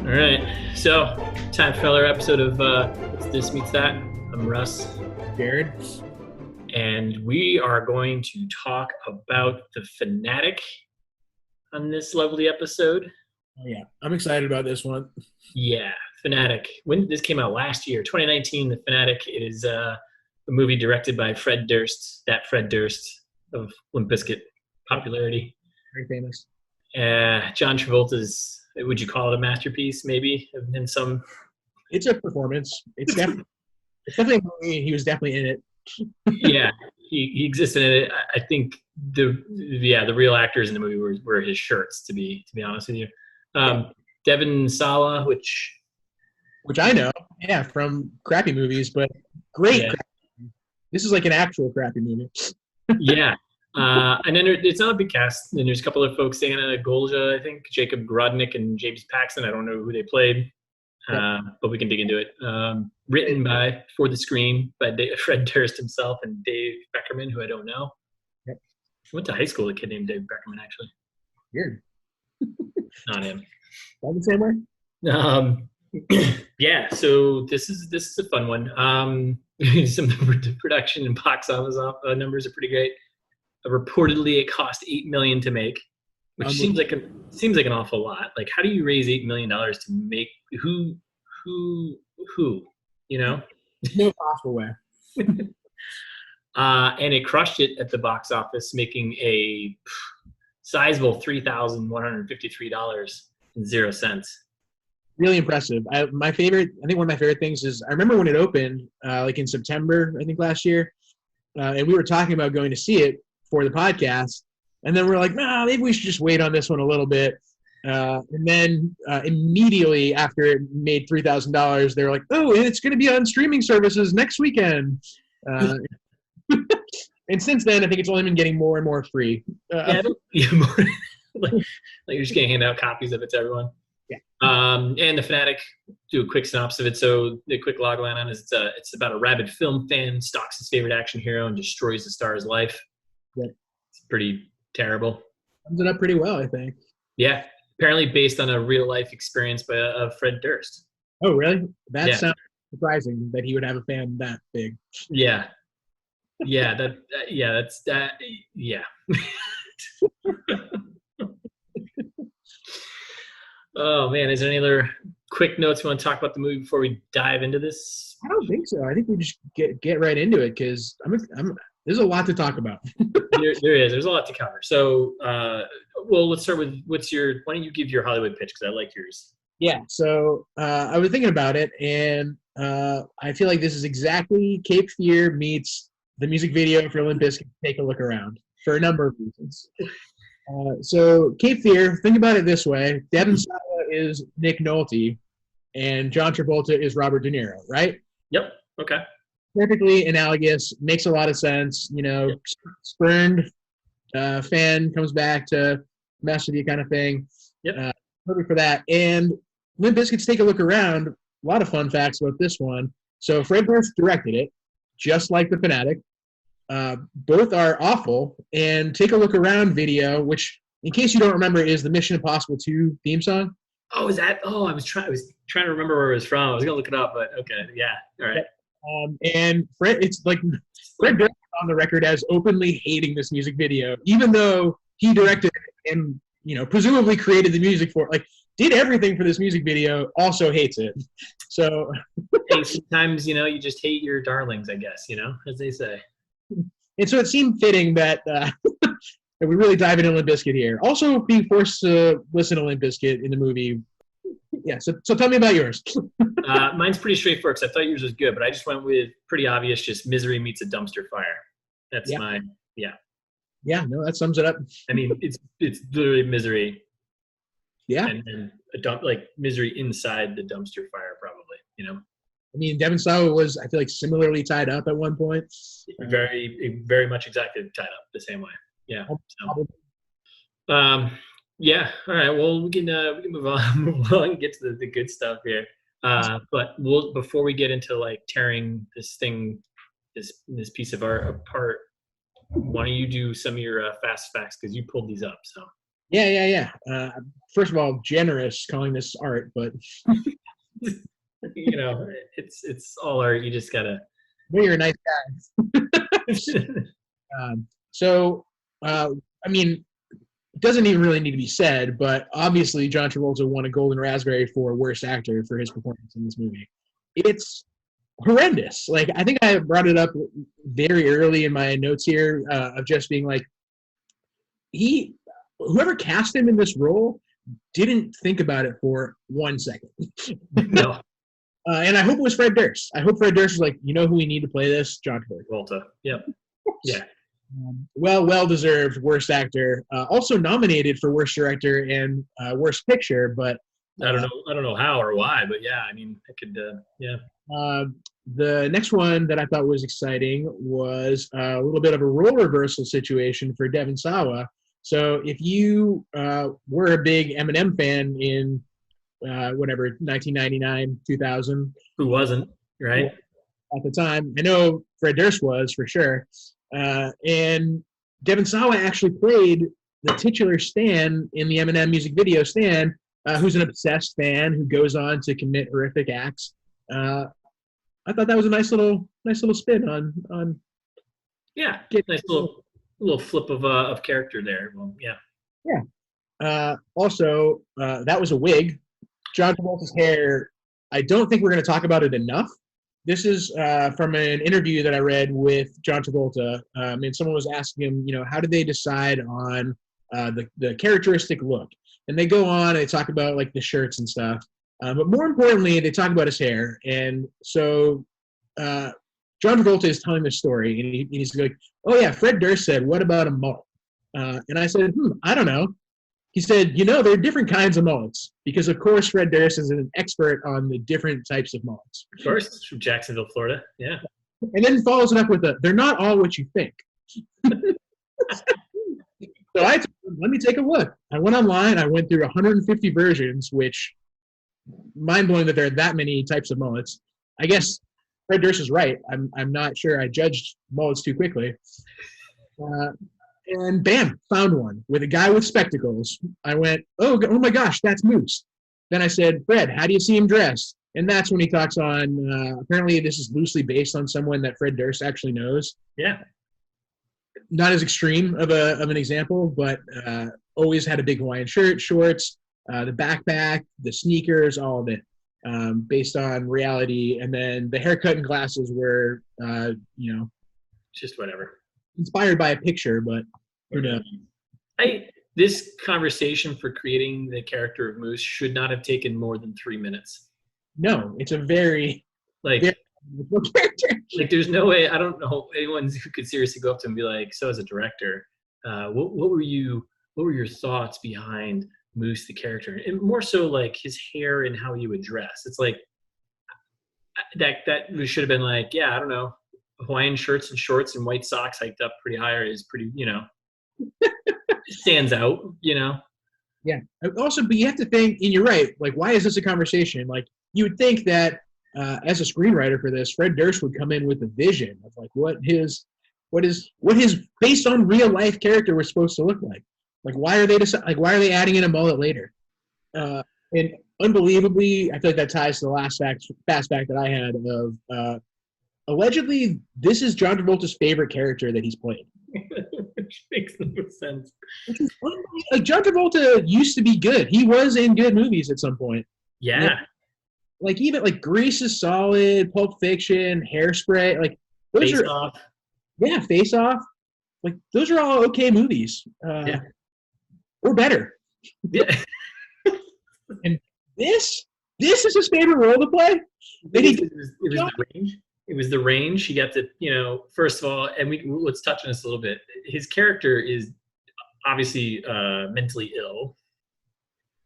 All right, so time for another episode of What's This Meets That. I'm Russ, Jared. and we are going to talk about the Fanatic on this lovely episode. Oh, yeah, I'm excited about this one. Yeah, Fanatic. When this came out last year, 2019, the Fanatic is a movie directed by Fred Durst, that Fred Durst of Limp Bizkit popularity. Very famous. John Travolta's, would you call it a masterpiece, maybe, in some... It's a performance. It's definitely a movie. He was definitely in it. Yeah, he existed in it. I think the real actors in the movie were his shirts, to be honest with you. Devin Sawa, which I know, yeah, from crappy movies, but great. Yeah. This is like an actual crappy movie. Yeah. And then it's not a big cast. Then there's a couple of folks, Anna Golja, I think, Jacob Grodnick, and James Paxton. I don't know who they played, but we can dig into it. Written for the screen by Fred Durst himself and Dave Beckerman, who I don't know. Yep. I went to high school with a kid named Dave Beckerman, actually. Weird. Not him. All the same way? Yeah, so this is a fun one. Some of the production and box office numbers are pretty great. Reportedly, it cost $8 million to make, which seems like an awful lot. Like, how do you raise $8 million to make who? You know, No possible way. And it crushed it at the box office, making a sizable $3,153.00. Really impressive. I think one of my favorite things is I remember when it opened, like in September, I think last year, and we were talking about going to see it for the podcast, and then we're like, nah, maybe we should just wait on this one a little bit. And then immediately after it made $3,000, they were like, oh, and it's going to be on streaming services next weekend. And since then, I think it's only been getting more and more free. Like you're just going to hand out copies of it to everyone. Yeah. And the Fanatic, do a quick synopsis of it. So the quick logline on it is it's about a rabid film fan stalks his favorite action hero and destroys the star's life. Yep. It's pretty terrible. Sums it up pretty well, I think. Yeah. Apparently based on a real life experience by Fred Durst. Oh, really? That sounds surprising that he would have a fan that big. Yeah. Yeah. That's that. Yeah. Oh man, is there any other quick notes you want to talk about the movie before we dive into this? I don't think so. I think we just get right into it because there's a lot to talk about. There's a lot to cover. So, well, let's start with why don't you give your Hollywood pitch, because I like yours. Yeah. So I was thinking about it, and I feel like this is exactly Cape Fear meets the music video for Limp Bizkit. Take a look around for a number of reasons. So Cape Fear, think about it this way: Devin Sawa is Nick Nolte, and John Travolta is Robert De Niro, right? Yep. Okay. Perfectly analogous, makes a lot of sense. You know, spurned fan comes back to mess with you, kind of thing. Yep. Perfect for that. And Limp Bizkit's Take a Look Around. A lot of fun facts about this one. So Fred Durst directed it, just like the Fanatic. Both are awful. And Take a Look Around video, which, in case you don't remember, is the Mission Impossible 2 theme song. Oh, is that? Oh, I was trying to remember where it was from. I was gonna look it up, but okay, yeah, all right. And Fred Durst on the record as openly hating this music video, even though he directed it and presumably created the music for it, did everything for this music video. Also hates it. So hey, sometimes you just hate your darlings, I guess, as they say. And so it seemed fitting that that we really dive into Limp Bizkit here. Also, being forced to listen to Limp Bizkit in the movie. Yeah, so tell me about yours. Mine's pretty straightforward because I thought yours was good, but I just went with pretty obvious, just misery meets a dumpster fire. That's mine. Yeah. Yeah, no, that sums it up. I mean, it's literally misery. Yeah. And misery inside the dumpster fire, probably, I mean, Devin Sawa was, I feel like, similarly tied up at one point. Very much exactly tied up the same way. Yeah. So, yeah. All right. Well, we can move on and get to the good stuff here. But before we get into tearing this piece of art apart, why don't you do some of your fast facts because you pulled these up. So Yeah. First of all, generous calling this art, but it's all art. You just gotta. you're a nice guy. So, I mean, it doesn't even really need to be said, but obviously John Travolta won a Golden Raspberry for Worst Actor for his performance in this movie. It's horrendous. Like, I think I brought it up very early in my notes here of just being like, whoever cast him in this role didn't think about it for 1 second. No. And I hope it was Fred Durst. I hope Fred Durst was like, you know who we need to play this? John Travolta. Yep. Yeah. Well-deserved Worst Actor. Also nominated for Worst Director and Worst Picture, but I don't know how or why, but yeah, I mean, I could. Yeah. The next one that I thought was exciting was a little bit of a role reversal situation for Devon Sawa. So if you were a big Eminem fan in 1999, 2000. Who wasn't, right? At the time. I know Fred Durst was, for sure. And Devon Sawa actually played the titular Stan in the Eminem music video, Stan, who's an obsessed fan who goes on to commit horrific acts. I thought that was a nice little spin on. Yeah, nice little flip of character there. Well, yeah. Yeah. Also, that was a wig. John Travolta's hair. I don't think we're going to talk about it enough. This is from an interview that I read with John Travolta. And someone was asking him, how did they decide on the characteristic look? And they go on and they talk about like the shirts and stuff. But more importantly, they talk about his hair. And so John Travolta is telling this story, and he's like, "Oh yeah, Fred Durst said, what about a mullet?" And I said, I don't know. He said, there are different kinds of mullets because, of course, Fred Durst is an expert on the different types of mullets. Of course, from Jacksonville, Florida. Yeah. And then follows it up with they're not all what you think. So I told him, let me take a look. I went online. I went through 150 versions, which mind-blowing that there are that many types of mullets. I guess Fred Durst is right. I'm not sure I judged mullets too quickly. And bam, found one with a guy with spectacles. I went, oh my gosh, that's Moose. Then I said, Fred, how do you see him dressed? And that's when he talks on, apparently this is loosely based on someone that Fred Durst actually knows. Yeah. Not as extreme of an example, but always had a big Hawaiian shirt, shorts, the backpack, the sneakers, all of it, based on reality. And then the haircut and glasses were, just whatever. Inspired by a picture, but who knows? This conversation for creating the character of Moose should not have taken more than 3 minutes. No, it's a very character. Like, there's no way. I don't know anyone who could seriously go up to him and be like, "So, as a director, what were your thoughts behind Moose the character, and more so like his hair and how he would dress?" It's like that should have been like, yeah, I don't know. Hawaiian shirts and shorts and white socks hiked up pretty high is pretty, stands out, Yeah. Also, but you have to think, and you're right, like, why is this a conversation? Like, you would think that as a screenwriter for this, Fred Durst would come in with a vision of like what his based on real life character was supposed to look like. Like, why are they adding in a mullet later? And unbelievably, I feel like that ties to the last fast fact that I had of allegedly, this is John Travolta's favorite character that he's played. Which makes no sense. Like, John Travolta used to be good. He was in good movies at some point. Yeah. Like even like Grease is solid, Pulp Fiction, Hairspray, like those Face are Off. Yeah, Face Off. Like those are all okay movies. Or better. Yeah. And this is his favorite role to play. It was the range. It was the range. He got to, first of all, and let's touch on this a little bit. His character is obviously mentally ill.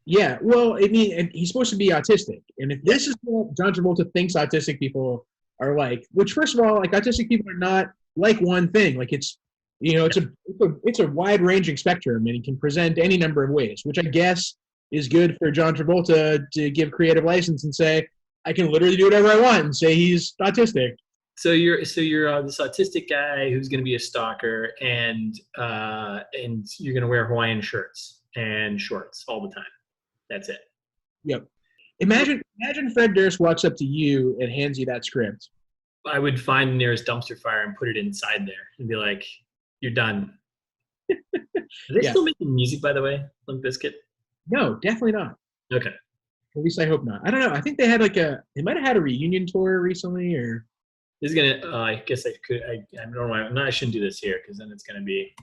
Yeah, well, I mean, and he's supposed to be autistic. And if this is what John Travolta thinks autistic people are like, which, first of all, like, autistic people are not like one thing. Like, it's, it's a wide-ranging spectrum, and he can present any number of ways, which I guess is good for John Travolta to give creative license and say, I can literally do whatever I want and say he's autistic. So you're this autistic guy who's going to be a stalker, and you're going to wear Hawaiian shirts and shorts all the time. That's it. Yep. Imagine Fred Durst walks up to you and hands you that script. I would find the nearest dumpster fire and put it inside there and be like, "You're done." Are they still making music, by the way, Limp Bizkit? No, definitely not. Okay. At least I hope not. I don't know. I think they had they might have had a reunion tour recently, or. This is gonna. I guess I could. I don't know why. I shouldn't do this here because then it's gonna be.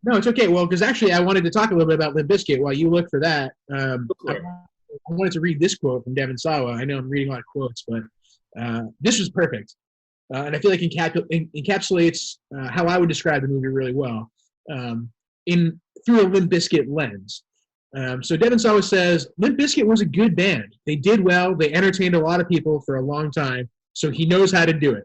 No, it's okay. Well, because actually, I wanted to talk a little bit about Limp Bizkit while you look for that. I wanted to read this quote from Devon Sawa. I know I'm reading a lot of quotes, but this was perfect, and I feel like encapsulates how I would describe the movie really well, through a Limp Bizkit lens. So Devon Sawa says, Limp Bizkit was a good band. They did well. They entertained a lot of people for a long time. So he knows how to do it.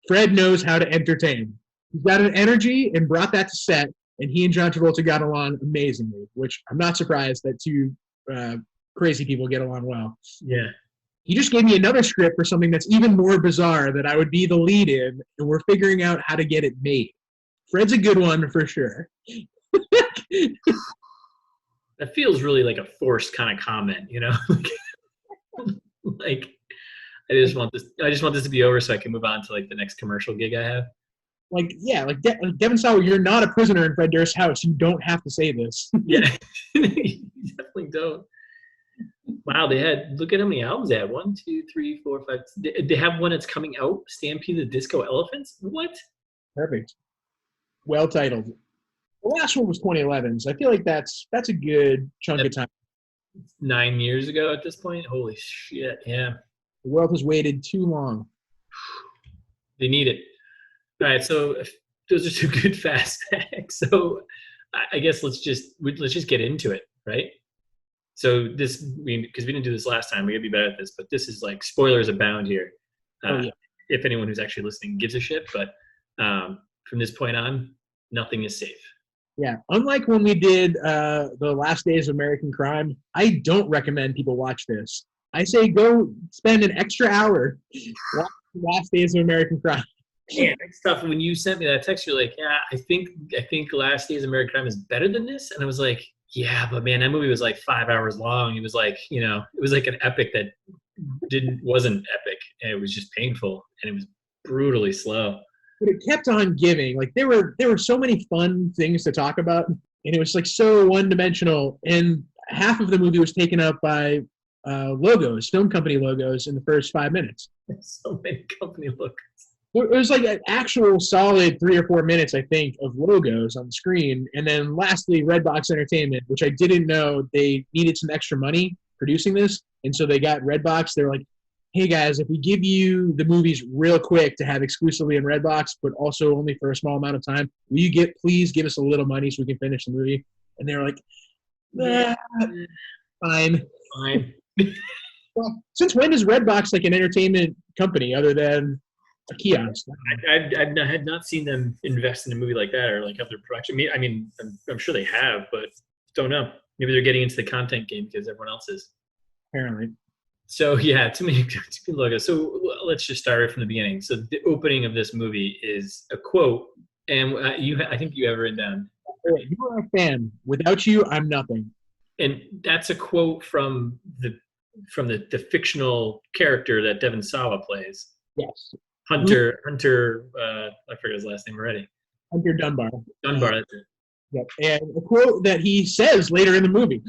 Fred knows how to entertain. He's got an energy and brought that to set, and he and John Travolta got along amazingly, which I'm not surprised that two crazy people get along well. Yeah. He just gave me another script for something that's even more bizarre that I would be the lead in, and we're figuring out how to get it made. Fred's a good one for sure. That feels really like a forced kind of comment, you know? Like, I just want this to be over so I can move on to like the next commercial gig I have. Like, yeah, like Devon Sawa, you're not a prisoner in Fred Durst's house. You don't have to say this. Yeah, you definitely don't. Wow, look at how many albums they had. 1, 2, 3, 4, 5. They have one that's coming out, Stampede the Disco Elephants? What? Perfect. Well titled. The last one was 2011, so I feel like that's a good chunk of time. 9 years ago at this point? Holy shit, yeah. The world has waited too long. They need it. All right, so those are two good fast facts. So I guess let's just get into it, right? So because we didn't do this last time, we gotta be better at this. But this is like spoilers abound here. If anyone who's actually listening gives a shit, but from this point on, nothing is safe. Yeah, unlike when we did the Last Days of American Crime, I don't recommend people watch this. I say go spend an extra hour watching the Last Days of American Crime. Yeah, that stuff. When you sent me that text, you're like, "Yeah, I think Last Days of American Crime is better than this," and I was like, "Yeah, but man, that movie was like 5 hours long. It was like, it was like an epic that wasn't epic, and it was just painful, and it was brutally slow." But it kept on giving. Like there were so many fun things to talk about, and it was like so one-dimensional. And half of the movie was taken up by film company logos in the first 5 minutes. So many company logos. It was like an actual solid 3 or 4 minutes, I think, of logos on the screen. And then lastly, Redbox Entertainment, which I didn't know they needed some extra money producing this. And so they got Redbox. They were like, hey guys, if we give you the movies real quick to have exclusively in Redbox, but also only for a small amount of time, will you please give us a little money so we can finish the movie? And they were like, fine. Well, since when is Redbox like an entertainment company other than a kiosk? I had not seen them invest in a movie like that or like have their production. I mean, I'm sure they have, but don't know. Maybe they're getting into the content game because everyone else is. Apparently. So yeah, too many logos. So let's just start right from the beginning. So the opening of this movie is a quote, and I think you have it written down. You are a fan. Without you, I'm nothing. And that's a quote from the fictional character that Devon Sawa plays. Yes. Hunter. I forget his last name already. Hunter Dunbar. That's it. Yep. And a quote that he says later in the movie.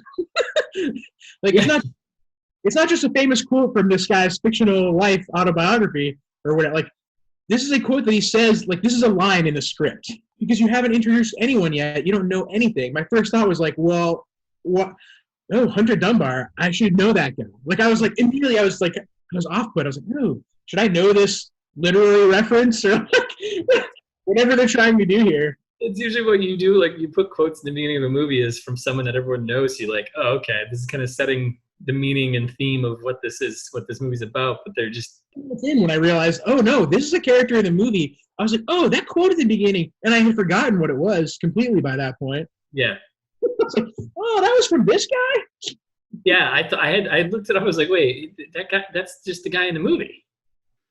It's not just a famous quote from this guy's fictional life autobiography or whatever. Like, this is a quote that he says, like, this is a line in the script. Because you haven't introduced anyone yet. You don't know anything. My first thought was like, well, what? Oh, Hunter Dunbar. I should know that guy. Like, I was like, immediately I was off-put. I was like, oh, should I know this literary reference? Or like, whatever they're trying to do here. It's usually what you do. Like, you put quotes in the beginning of a movie is from someone that everyone knows. You're like, oh, okay, this is kind of setting the meaning and theme of what this movie's about, but they're just in when I realized, oh no, this is a character in the movie. I was like, oh, that quote at the beginning, and I had forgotten what it was completely by that point. Yeah. I was like, oh, that was from this guy? Yeah, I looked it up. I was like, wait, that guy, that's just the guy in the movie.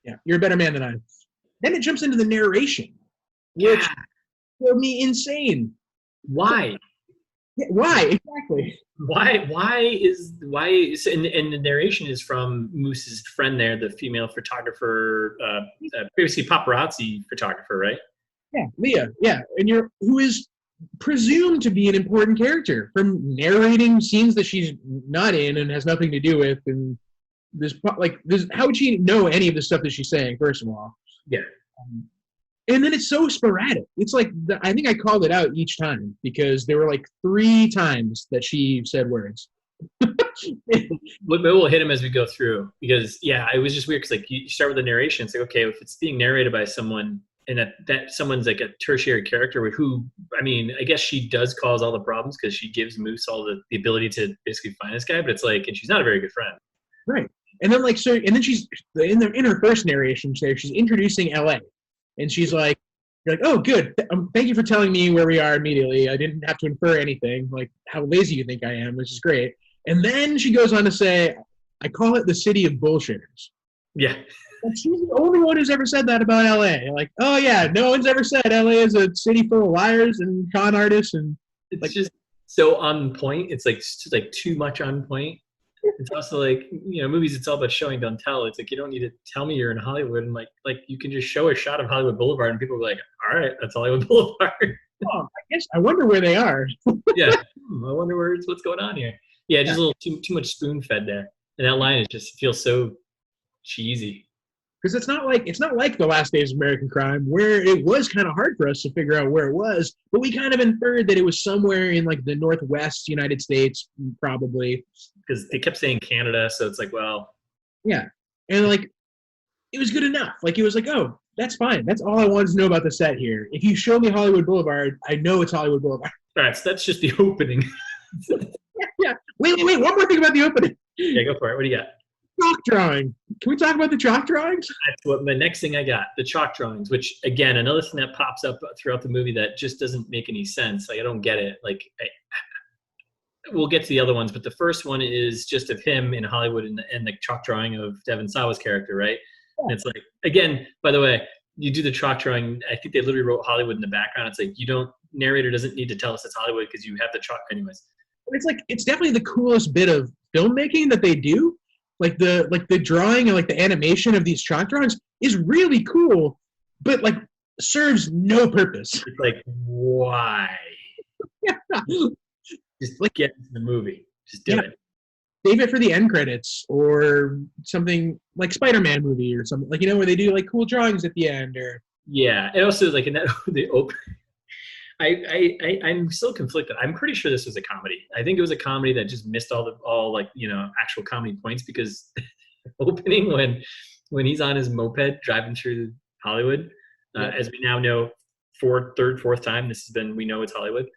Yeah, you're a better man than I am. Then it jumps into the narration, which drove me insane. Why? Yeah, why exactly? Why is and the narration is from Moose's friend there, the female photographer, basically paparazzi photographer, right? Yeah, Leah. Yeah, and who is presumed to be an important character from narrating scenes that she's not in and has nothing to do with, and this. How would she know any of the stuff that she's saying? First of all, Yeah. And then it's so sporadic. It's like I think I called it out each time because there were like 3 times that she said words. We'll hit him as we go through because it was just weird because like you start with the narration. It's like, okay, if it's being narrated by someone and that someone's like a tertiary character who, I mean, I guess she does cause all the problems because she gives Moose all the ability to basically find this guy, but it's like, and she's not a very good friend. Right. And then like, so, and then she's in her first narration, she's introducing LA. And she's like, you're like, oh, good. Thank you for telling me where we are immediately. I didn't have to infer anything, like how lazy you think I am, which is great. And then she goes on to say, I call it the city of bullshitters. Yeah. And she's the only one who's ever said that about LA. Like, oh, yeah, no one's ever said LA is a city full of liars and con artists. And it's like, just so on point. It's like too much on point. It's also like, movies, it's all about showing, don't tell. It's like, you don't need to tell me you're in Hollywood. And like you can just show a shot of Hollywood Boulevard and people are like, all right, that's Hollywood Boulevard. Oh, I wonder where they are. Yeah. I wonder what's going on here. Yeah. Just a little too much spoon fed there. And that line, it feels so cheesy. Because it's not like The Last Days of American Crime, where it was kind of hard for us to figure out where it was, but we kind of inferred that it was somewhere in like the Northwest United States, probably. Because they kept saying Canada, so it's like, well. Yeah. And like, it was good enough. Like, it was like, oh, that's fine. That's all I wanted to know about the set here. If you show me Hollywood Boulevard, I know it's Hollywood Boulevard. All right, so that's just the opening. Yeah. Wait. One more thing about the opening. Yeah, go for it. What do you got? Chalk drawing. Can we talk about the chalk drawings? That's what the next thing I got, the chalk drawings, which again, another thing that pops up throughout the movie that just doesn't make any sense. Like, I don't get it. Like, we'll get to the other ones, but the first one is just of him in Hollywood and the chalk drawing of Devon Sawa's character, right? Yeah. And it's like, again, by the way, you do the chalk drawing, I think they literally wrote Hollywood in the background. It's like, narrator doesn't need to tell us it's Hollywood because you have the chalk anyways. It's like, it's definitely the coolest bit of filmmaking that they do. Like the drawing and like the animation of these chalk drawings is really cool, but like serves no purpose. It's like, why? Yeah. Just like get into the movie. Just do it. Save it for the end credits or something like Spider-Man movie or something, like, where they do like cool drawings at the end or. Yeah. And also like in that, the open, I'm still conflicted. I'm pretty sure this was a comedy. I think it was a comedy that just missed all actual comedy points because opening when he's on his moped driving through Hollywood, as we now know, fourth time we know it's Hollywood.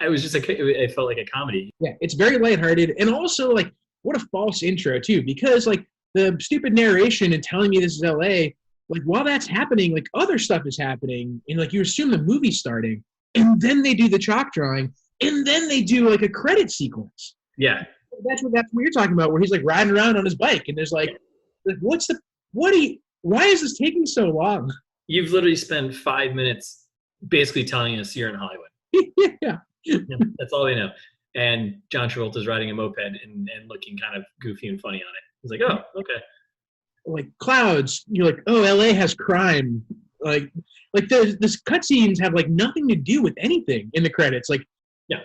I was just like, it felt like a comedy. Yeah, it's very lighthearted, and also like what a false intro too, because like the stupid narration and telling me this is LA. Like, while that's happening, like, other stuff is happening, and, like, you assume the movie's starting, and then they do the chalk drawing, and then they do, like, a credit sequence. Yeah. That's what you're talking about, where he's, like, riding around on his bike, and there's, like why is this taking so long? You've literally spent 5 minutes basically telling us you're in Hollywood. Yeah. That's all they know. And John Travolta's riding a moped and looking kind of goofy and funny on it. He's like, oh, okay. Like clouds, you're like, oh, LA has crime. Like this cutscenes have like nothing to do with anything in the credits. Like, yeah,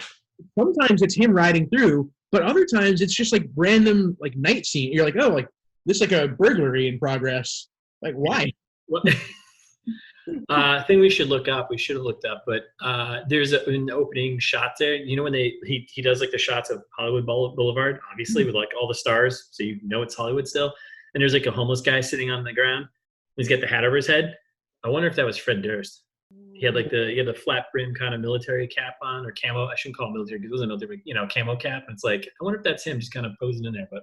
sometimes it's him riding through, but other times it's just like random like night scene. You're like, oh, like this is like a burglary in progress. Like, why? Thing we should look up. We should have looked up, but there's an opening shot there. When he does like the shots of Hollywood Boulevard, obviously with like all the stars, so it's Hollywood still. And there's like a homeless guy sitting on the ground. He's got the hat over his head. I wonder if that was Fred Durst. He had the flat brim kind of military cap on, or camo. I shouldn't call it military because it wasn't military, but, camo cap. It's like, I wonder if that's him just kind of posing in there. But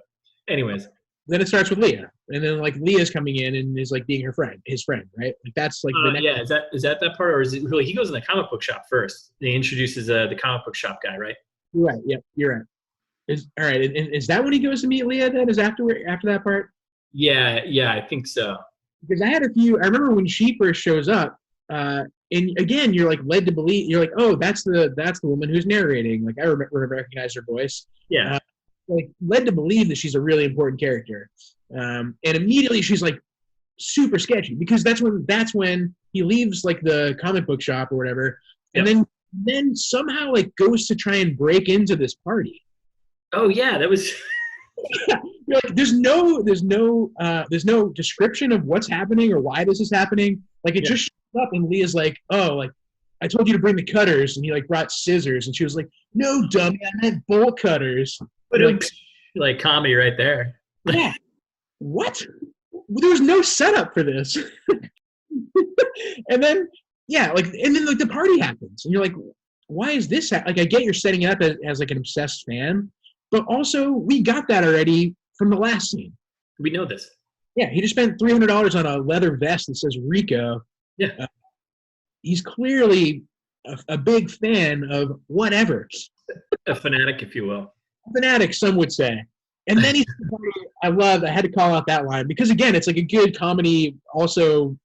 anyways. Then it starts with Leah. And then like Leah's coming in and is like being his friend, right? Like that's like the next. Yeah, is that part, or is it really he goes in the comic book shop first? He introduces the comic book shop guy, right? You're right. Yep, you're right. All right. And is that when he goes to meet Leah then? Is after that part? Yeah, I think so. because I had a few. I remember when she first shows up, and again, you're like led to believe. You're like, oh, that's the woman who's narrating. Like I recognize her voice. Yeah. Like led to believe that she's a really important character, and immediately she's like super sketchy because that's when he leaves like the comic book shop or whatever, and then somehow like goes to try and break into this party. Oh yeah, that was. You're like, there's no description of what's happening or why this is happening. Like it just shows up and Leah's like, oh, like I told you to bring the cutters, and he like brought scissors, and she was like, no, dummy, I meant bolt cutters. But like comedy right there. Yeah. What? There was no setup for this. And then like the party happens, and you're like, why is this like I get you're setting it up as like an obsessed fan, but also we got that already from the last scene. We know this. Yeah, he just spent $300 on a leather vest that says Rico. Yeah. He's clearly a big fan of whatever. A fanatic, if you will. Fanatic, some would say. And then I had to call out that line because again, it's like a good comedy, also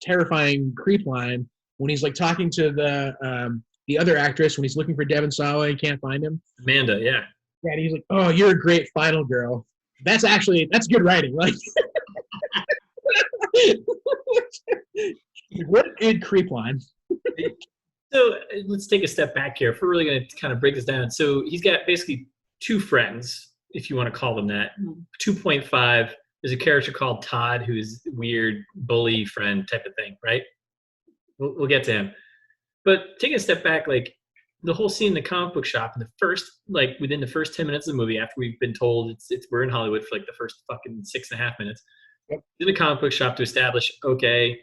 terrifying creep line when he's like talking to the other actress when he's looking for Devon Sawa and can't find him. Amanda, yeah. Yeah, and he's like, "Oh, you're a great final girl." That's good writing. Like, what a good creep line. So let's take a step back here. If we're really going to kind of break this down, so he's got basically two friends, if you want to call them that. 2.5. There's a character called Todd, who's weird bully friend type of thing, right? We'll get to him. But taking a step back, like the whole scene in the comic book shop, in the first, like within the first 10 minutes of the movie, after we've been told we're in Hollywood for like the first fucking 6.5 minutes, in the comic book shop to establish, okay,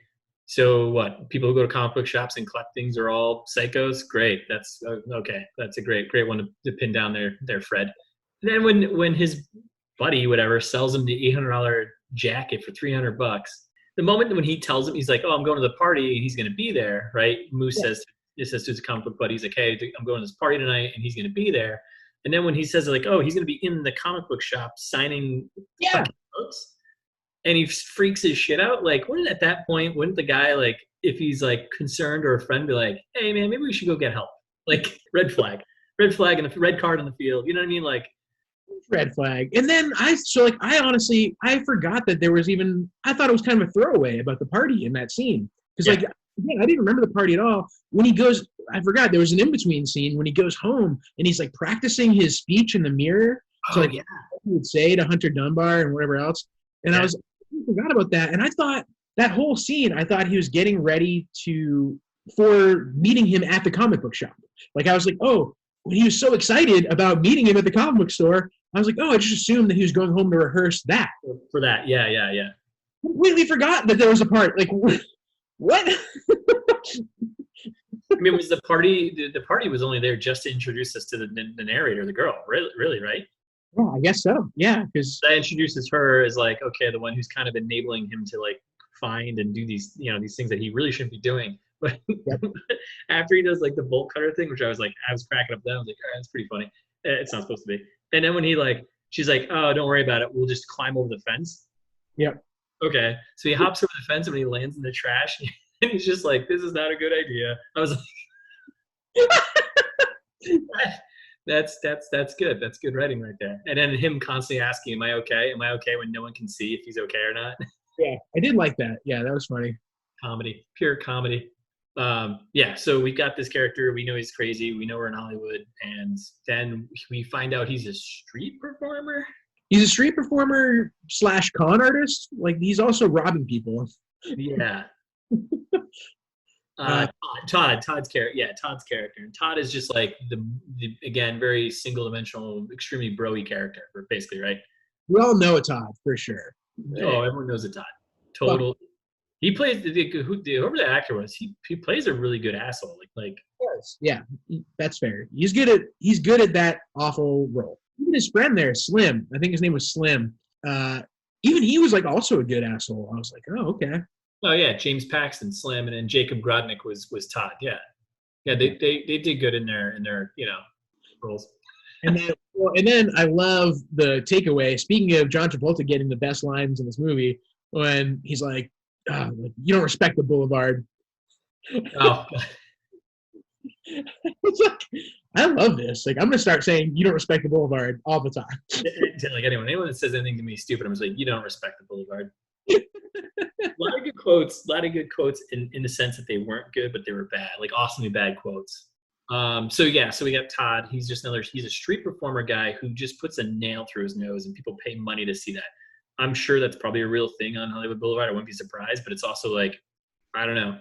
so what? People who go to comic book shops and collect things are all psychos? Great. That's okay. That's a great one to pin down their Fred. And then when his buddy, whatever, sells him the $800 jacket for $300, the moment when he tells him, he's like, oh, I'm going to the party and he's going to be there, right? Moose says to his comic book buddy, he's like, hey, I'm going to this party tonight and he's going to be there. And then when he says like, oh, he's going to be in the comic book shop signing books, and he freaks his shit out, like, at that point, wouldn't the guy, like, if he's like concerned or a friend, be like, hey man, maybe we should go get help? Like, red flag and the red card on the field. You know what I mean? Like, red flag. And then I honestly forgot that there was even, I thought it was kind of a throwaway about the party in that scene. Because like, again, I didn't remember the party at all. When he goes, I forgot there was an in-between scene when he goes home and he's like practicing his speech in the mirror. So what he would say to Hunter Dunbar and whatever else. And I forgot about that. And I thought that whole scene, I thought he was getting ready for meeting him at the comic book shop. Like I was like, oh, when he was so excited about meeting him at the comic book store, I was like, oh, I just assumed that he was going home to rehearse that. For that, yeah. Completely forgot that there was a part. Like, what? I mean, was the party? The party was only there just to introduce us to the narrator, the girl. Really, right? Yeah, I guess so. Yeah, because that introduces her as like, okay, the one who's kind of enabling him to like find and do these, these things that he really shouldn't be doing. But after he does like the bolt cutter thing, which I was cracking up then. I was like, all right, that's pretty funny. It's not supposed to be. And then when she's like, oh, don't worry about it. We'll just climb over the fence. Yep. Okay. So he hops over the fence and when he lands in the trash, and he's just like, this is not a good idea. I was like, that's good. That's good writing right there. And then him constantly asking, am I okay? Am I okay when no one can see if he's okay or not? Yeah, I did like that. Yeah, that was funny. Comedy, pure comedy. So we got this character. We know he's crazy. We know we're in Hollywood. And then we find out he's a street performer. He's a street performer / con artist. Like, he's also robbing people. Yeah. Todd's character. Yeah, Todd's character. And Todd is just like the again, very single-dimensional, extremely bro-y character, basically, right? We all know a Todd, for sure. Oh, everyone knows a Todd. Total. He plays whoever the actor was. He plays a really good asshole. Like. Yeah, that's fair. He's good at that awful role. Even his friend there, Slim. I think his name was Slim. Even he was like also a good asshole. I was like, oh, okay. Oh yeah, James Paxton, Slim, and then Jacob Grodnick was Todd. Yeah, they did good in their roles. And then I love the takeaway. Speaking of John Travolta getting the best lines in this movie, when he's like, you don't respect the boulevard. Oh, It's like, I love this. Like, I'm gonna start saying you don't respect the boulevard all the time. like anyone that says anything to me stupid, I'm just like, you don't respect the boulevard. A lot of good quotes. A lot of good quotes in the sense that they weren't good, but they were bad, like awesomely bad quotes. So we got Todd. He's a street performer guy who just puts a nail through his nose, and people pay money to see that. I'm sure that's probably a real thing on Hollywood Boulevard. I wouldn't be surprised, but it's also like, I don't know.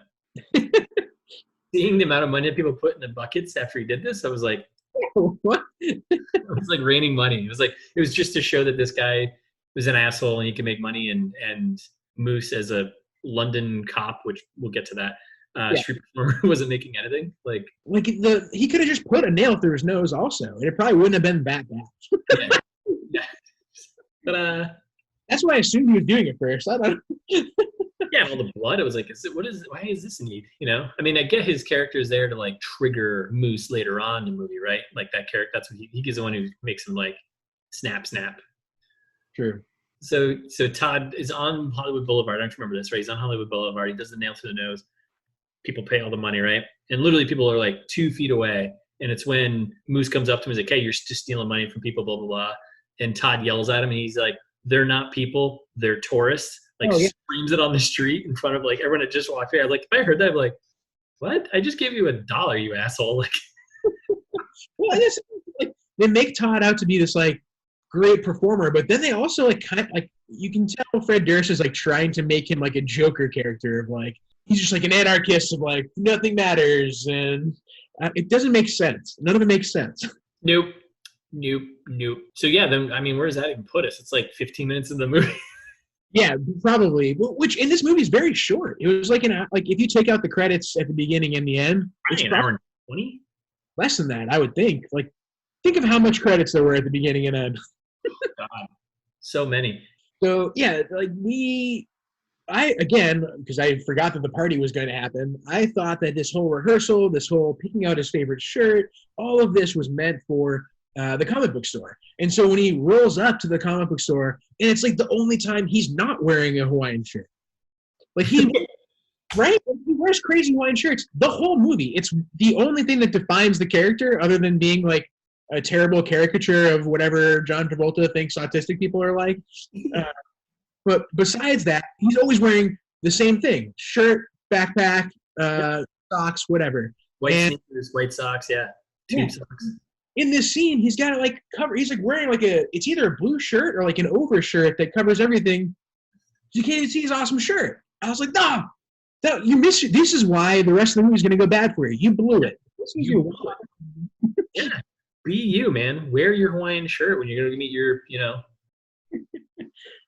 Seeing the amount of money that people put in the buckets after he did this, I was like, What? it was like raining money. It was just to show that this guy was an asshole and he can make money. And Moose, as a London cop, which we'll get to that, street performer, wasn't making anything. He could have just put a nail through his nose also, and it probably wouldn't have been that bad. Yeah. But that's why I assumed he was doing it first. I don't. Yeah, all the blood. It was like, why is this a need? You know, I mean, I get his character is there to like trigger Moose later on in the movie, right? Like that character, that's what he's the one who makes him like snap. True. So Todd is on Hollywood Boulevard. I don't remember this, right? He's on Hollywood Boulevard. He does the nail through the nose. People pay all the money, right? And literally people are like 2 feet away. And it's when Moose comes up to him and is like, hey, you're just stealing money from people, blah, blah, blah. And Todd yells at him and he's like, they're not people, they're tourists. Like screams it on the street in front of like everyone that just walked by. Like if I heard that, I'm like, what? I just gave you $1, you asshole. Like, well, I guess like they make Todd out to be this like great performer, but then they also like kind of like you can tell Fred Durst is like trying to make him like a Joker character of like he's just like an anarchist of like nothing matters, and it doesn't make sense. None of it makes sense. Nope. So yeah, then I mean, where does that even put us? It's like 15 minutes of the movie. Yeah, probably. Which in this movie is very short. It was like if you take out the credits at the beginning and the end, it's an hour and 20. Less than that, I would think. Like, think of how much credits there were at the beginning and end. God, so many. So yeah, like because I forgot that the party was going to happen. I thought that this whole rehearsal, this whole picking out his favorite shirt, all of this was meant for the comic book store. And so when he rolls up to the comic book store, and it's like the only time he's not wearing a Hawaiian shirt. Like right? He wears crazy Hawaiian shirts the whole movie. It's the only thing that defines the character other than being like a terrible caricature of whatever John Travolta thinks autistic people are like. But besides that, he's always wearing the same thing. Shirt, backpack, socks, whatever. White sneakers, white socks, tube socks. In this scene, he's got it like covered. He's like wearing like it's either a blue shirt or like an overshirt that covers everything. You can't even see his awesome shirt. I was like, no, you missed it. This is why the rest of the movie is going to go bad for you. You blew it. Yeah, be you, man. Wear your Hawaiian shirt when you're going to meet your,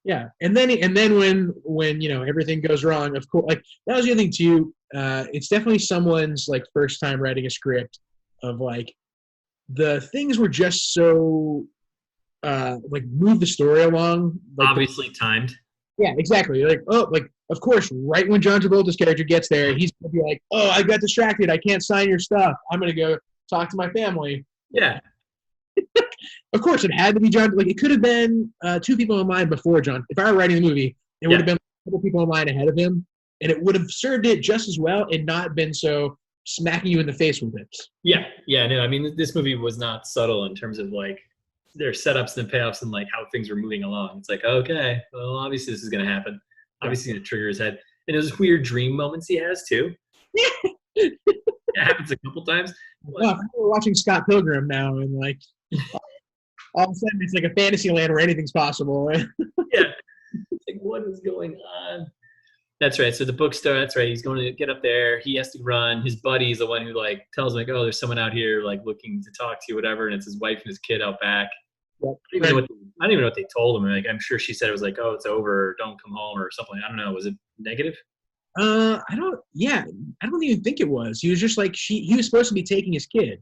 Yeah, and then when everything goes wrong, of course, like that was the other thing too. It's definitely someone's like first time writing a script of like. The things were just so like move the story along. Like obviously timed. Yeah, exactly. Like, of course, right when John Travolta's character gets there, he's gonna be like, "Oh, I got distracted. I can't sign your stuff. I'm gonna go talk to my family." Yeah. Of course, it had to be John. Like, it could have been 2 people in line before John. If I were writing the movie, it would have been a couple people in line ahead of him, and it would have served it just as well and not been so smacking you in the face with it. Yeah, no, I mean, this movie was not subtle in terms of like their setups and payoffs and like how things were moving along. It's like, okay, well, obviously this is going to happen. Obviously it's going to trigger his head. And those weird dream moments he has too. It happens a couple times. Well, we're watching Scott Pilgrim now, and like all of a sudden it's like a fantasy land where anything's possible. Yeah. It's like, what is going on? That's right. So the bookstore, that's right. He's going to get up there. He has to run. His buddy is the one who like tells him like, oh, there's someone out here like looking to talk to you, whatever. And it's his wife and his kid out back. Yep. I don't even know what they told him. Like, I'm sure she said it was like, oh, it's over. Or don't come home or something. I don't know. Was it negative? I don't even think it was. He was just like, he was supposed to be taking his kid.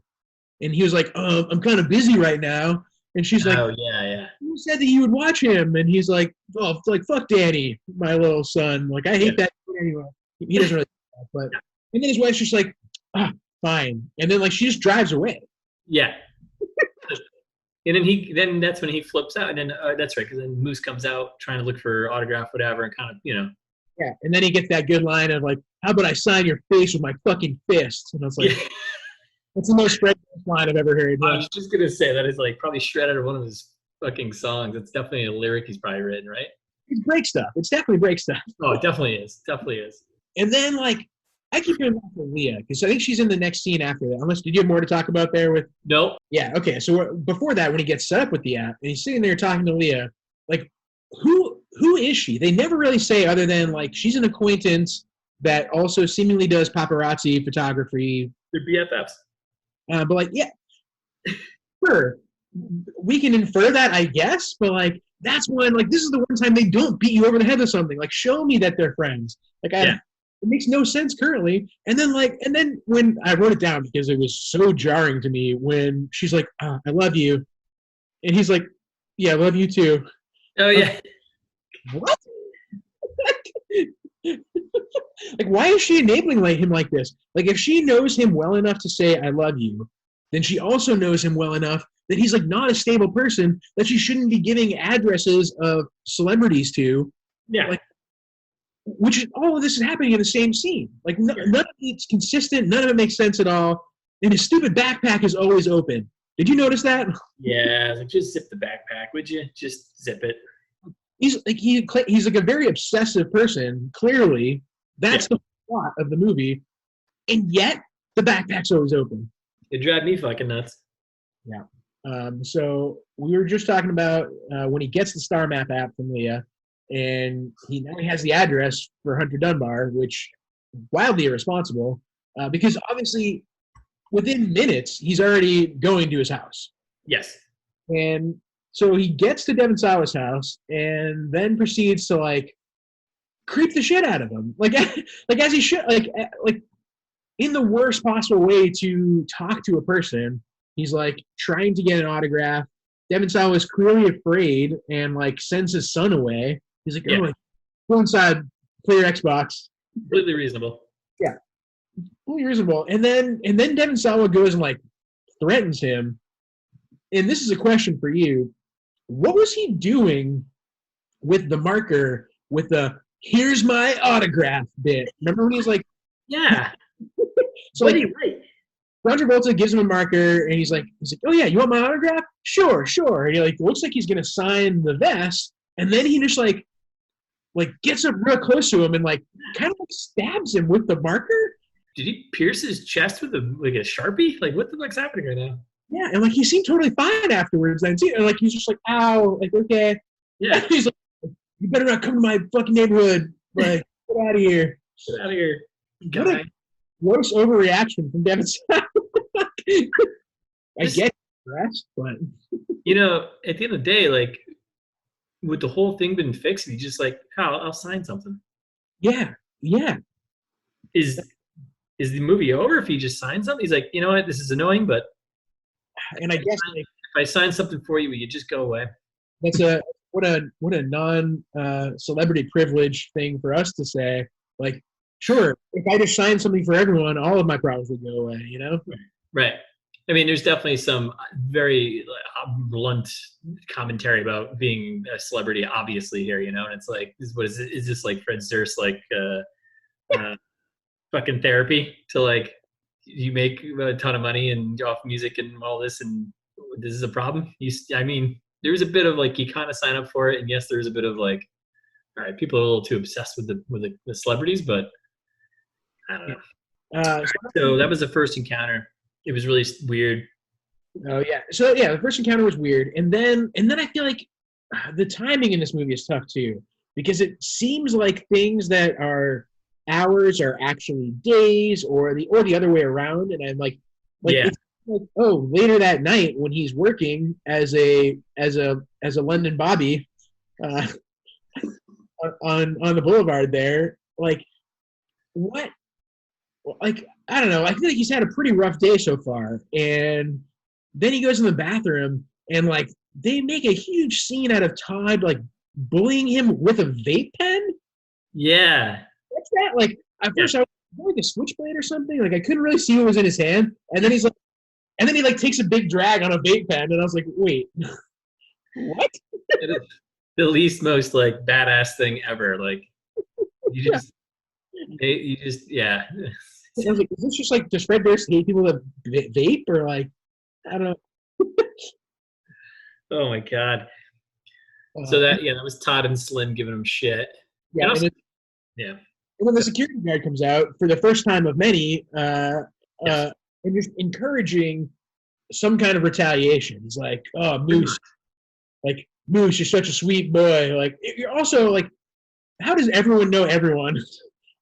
And he was like, I'm kind of busy right now. And she's like, oh, yeah. Who said that you would watch him? And he's like, oh, like, fuck Danny, my little son. Like, I hate that anyway. He doesn't really but and then his wife's just like, fine. And then, like, she just drives away. Yeah. And then that's when he flips out, and then that's right, because then Moose comes out trying to look for autograph, whatever, and kind of Yeah, and then he gets that good line of like, "How about I sign your face with my fucking fist?" And I was like, yeah. "That's the most Fred line I've ever heard." I Yeah. was just gonna say that is like probably shredded of one of his fucking songs. It's definitely a lyric he's probably written, right? It's break stuff. It's definitely break stuff. Oh, it definitely is. Definitely is. And then like, I keep going back to Leah because I think she's in the next scene after that. Unless, did you have more to talk about there with? Nope. Yeah. Okay. So before that, when he gets set up with the app and he's sitting there talking to Leah, like, who is she? They never really say other than like she's an acquaintance that also seemingly does paparazzi photography. They're BFFs. But like, yeah, sure, we can infer that, I guess. But like, that's when like this is the one time they don't beat you over the head with something. Like, show me that they're friends. Like, it makes no sense currently. And then when I wrote it down because it was so jarring to me when she's like, "I love you," and he's like, "Yeah, I love you too." Oh yeah. What? Like, why is she enabling him like this? Like, if she knows him well enough to say "I love you," then she also knows him well enough that he's like not a stable person that she shouldn't be giving addresses of celebrities to. Yeah. Like, which all of this is happening in the same scene. Like, none of it's consistent. None of it makes sense at all. And his stupid backpack is always open. Did you notice that? Yeah. Like, just zip the backpack, would you? Just zip it. He's like a very obsessive person. Clearly, that's the plot of the movie, and yet the backpack's always open. It drives me fucking nuts. Yeah. So we were just talking about when he gets the Star Map app from Leah, and he now has the address for Hunter Dunbar, which wildly irresponsible because obviously within minutes he's already going to his house. Yes. And so he gets to Devon Sawa's house and then proceeds to like creep the shit out of him, like as he should, like in the worst possible way to talk to a person. He's like trying to get an autograph. Devon Sawa is clearly afraid and like sends his son away. He's like, "Oh, go inside, play your Xbox." Completely reasonable. Yeah, completely reasonable. And then Devon Sawa goes and like threatens him. And this is a question for you. What was he doing with the marker with the "here's my autograph" bit? Remember when he was like, yeah. So like, John Travolta gives him a marker and he's like, "Oh yeah, you want my autograph? Sure. And he like looks like he's gonna sign the vest, and then he just like gets up real close to him and like kind of like stabs him with the marker. Did he pierce his chest with a Sharpie? Like, what the fuck's happening right now? Yeah, and like he seemed totally fine afterwards. Then too, and like he's just like, "Ow," like, okay. Yeah. He's like, "You better not come to my fucking neighborhood. Like, get out of here. Get out of here, guy." What a gross overreaction from Devon Sawa. I get stressed, but at the end of the day, like, would the whole thing been fixed? He just like, I'll sign something. Yeah. Is the movie over if he just signs something? He's like, you know what, this is annoying, but and I guess if I sign something for you, will you just go away? That's what a non celebrity privilege thing for us to say. Like, sure, if I just sign something for everyone, all of my problems would go away. Right. I mean, there's definitely some very blunt commentary about being a celebrity, obviously here, and it's like, is this like Fred Durst, like fucking therapy to like, you make a ton of money and off music and all this, and this is a problem? I mean, there's a bit of like, you kind of sign up for it, and yes, there's a bit of like, all right, people are a little too obsessed with the celebrities, but I don't know. So that was the first encounter. It was really weird. Oh yeah. So yeah, the first encounter was weird, and then I feel like the timing in this movie is tough too, because it seems like things that are hours are actually days, or the other way around. And I'm like it's like, oh, later that night when he's working as a London Bobby on the boulevard there, like what? Like, I don't know. I feel like he's had a pretty rough day so far. And then he goes in the bathroom and like they make a huge scene out of Todd like bullying him with a vape pen. Yeah. What's that? Like, at first I was like a switchblade or something. Like, I couldn't really see what was in his hand. And then he's like, And then he like takes a big drag on a vape pen, and I was like, wait, what? It is the least most like badass thing ever. Like you Yeah. just, yeah. I was like, is this just like does Fred Durst hate people that vape or like I don't know. Oh my god. So that was Todd and Slim giving him shit. Yeah, And also, and yeah. when the security guard comes out for the first time of many, Yes. and just encouraging some kind of retaliation. He's like, "Oh, Moose, like Moose, you're such a sweet boy. Like you're also like, how does everyone know everyone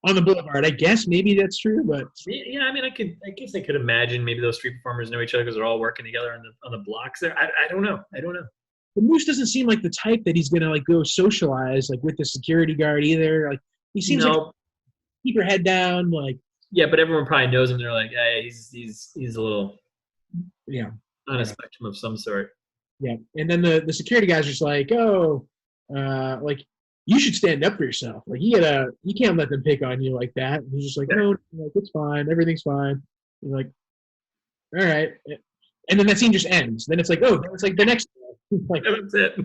on the boulevard? I guess maybe that's true, but Yeah, I mean, I guess I could imagine maybe those street performers know each other because they're all working together on the blocks there. I don't know. but Moose doesn't seem like the type that he's gonna like go socialize like with the security guard either. Like he seems like keep your head down, like yeah, but everyone probably knows him. They're like, hey, he's a little on a spectrum of some sort. Yeah, and then the security guy's just like, oh, like you should stand up for yourself. Like you can't let them pick on you like that. And he's just like, no, like it's fine, everything's fine. He's like, all right, and then that scene just ends. Then it's like, oh, it's like the next day, like That's it.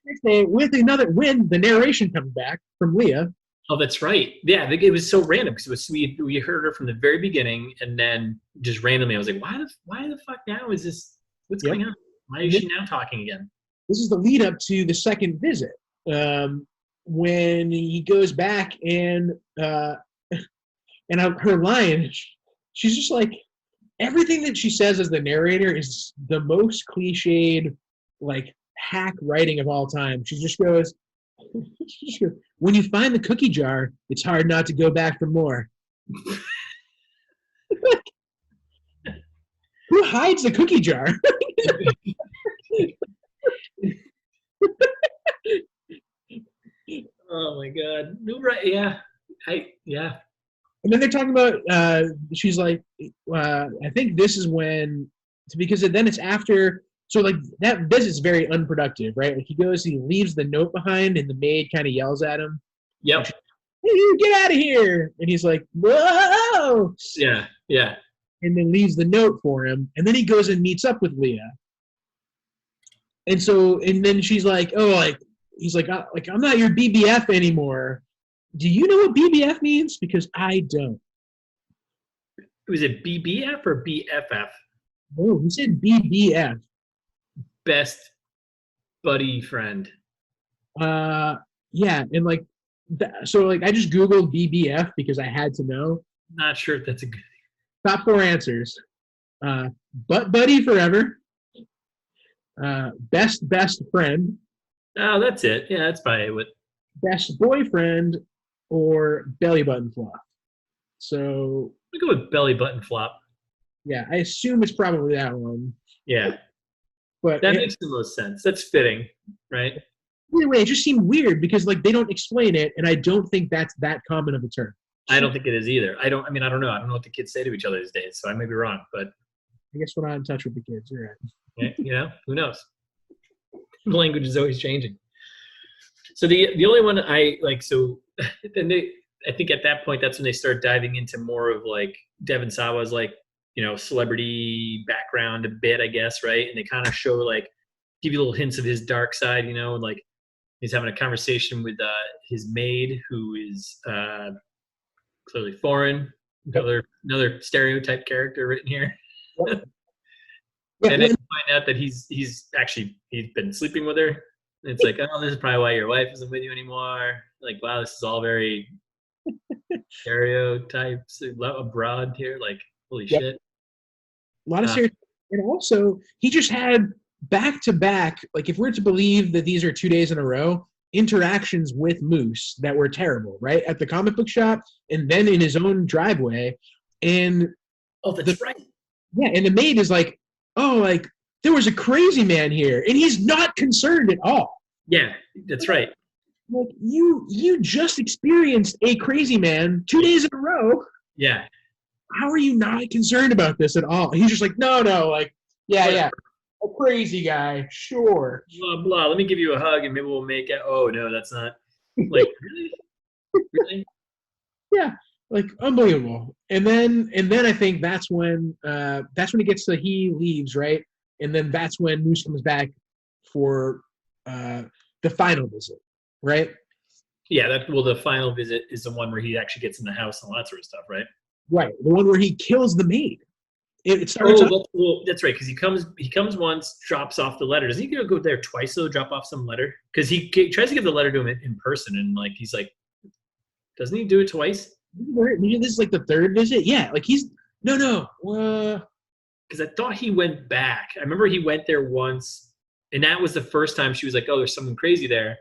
next day with another when the narration comes back from Leah. Oh, that's right. Yeah, it was so random because we heard her from the very beginning, and then just randomly, I was like, why the fuck now is this? What's going on? Why is she now talking again? This is the lead up to the second visit, when he goes back and her line, she's just like everything that she says as the narrator is the most cliched, like hack writing of all time. She just goes, when you find the cookie jar, it's hard not to go back for more. Who hides the cookie jar? Oh my god! Right? Yeah, yeah. And then they're talking about. She's like, I think this is when, because then it's after. So like that visit's very unproductive, right? Like he leaves the note behind, and the maid kind of yells at him. Yep. Hey, you get out of here! And he's like, whoa! Yeah. And then leaves the note for him, and then he goes and meets up with Leah. And then she's like, oh, like he's like I'm not your BBF anymore. Do you know what BBF means? Because I don't. Was it BBF or BFF? No, he said BBF. Best buddy friend. Yeah, and like, so like I just Googled BBF because I had to know. Not sure if that's a good. Top 4 answers: butt buddy forever, best friend. Oh, that's it. Yeah, that's probably what. Best boyfriend, or belly button flop. So We go with belly button flop. yeah, I assume it's probably that one. Yeah, but that makes the most sense. That's fitting, right? Anyway, it just seemed weird because like they don't explain it, and I don't think that's that common of a term. I don't think it is either. I don't know. I don't know what the kids say to each other these days, so I may be wrong, but I guess we're not in touch with the kids. You're right. yeah, who knows? The language is always changing. So the only one I like, so then I think at that point that's when they start diving into more of like Devon Sawa's like, celebrity background a bit, I guess, right? And they kind of show like give you little hints of his dark side, and like he's having a conversation with his maid who is clearly foreign. Another stereotype character written here. Yep. And then you find out that he's been sleeping with her. And it's like, oh, this is probably why your wife isn't with you anymore. Like, wow, this is all very stereotypes abroad here. Like, holy shit. A lot of stereotypes. And also, he just had back-to-back, like if we're to believe that these are 2 days in a row, interactions with Moose that were terrible, right? At the comic book shop and then in his own driveway. And that's right. Yeah, and the maid is like, oh, like there was a crazy man here, and he's not concerned at all. Yeah, that's right. Like you just experienced a crazy man 2 days in a row. Yeah. How are you not concerned about this at all? He's just like, no, like, yeah, a crazy guy, sure. Blah blah. Let me give you a hug, and maybe we'll make it. Oh no, that's not. Like really. Yeah, Like unbelievable. And then I think that's when it gets to he leaves, right? And then that's when Moose comes back for the final visit, right? Yeah, the final visit is the one where he actually gets in the house and all that sort of stuff, right? Right. The one where he kills the maid. It starts off. That's right, because he comes once, drops off the letter. Doesn't he go there twice though, drop off some letter? Because he tries to give the letter to him in person, and like he's like, doesn't he do it twice? This is like the third visit. Yeah, like he's no. Because I thought he went back. I remember he went there once, and that was the first time she was like, "Oh, there's someone crazy there,"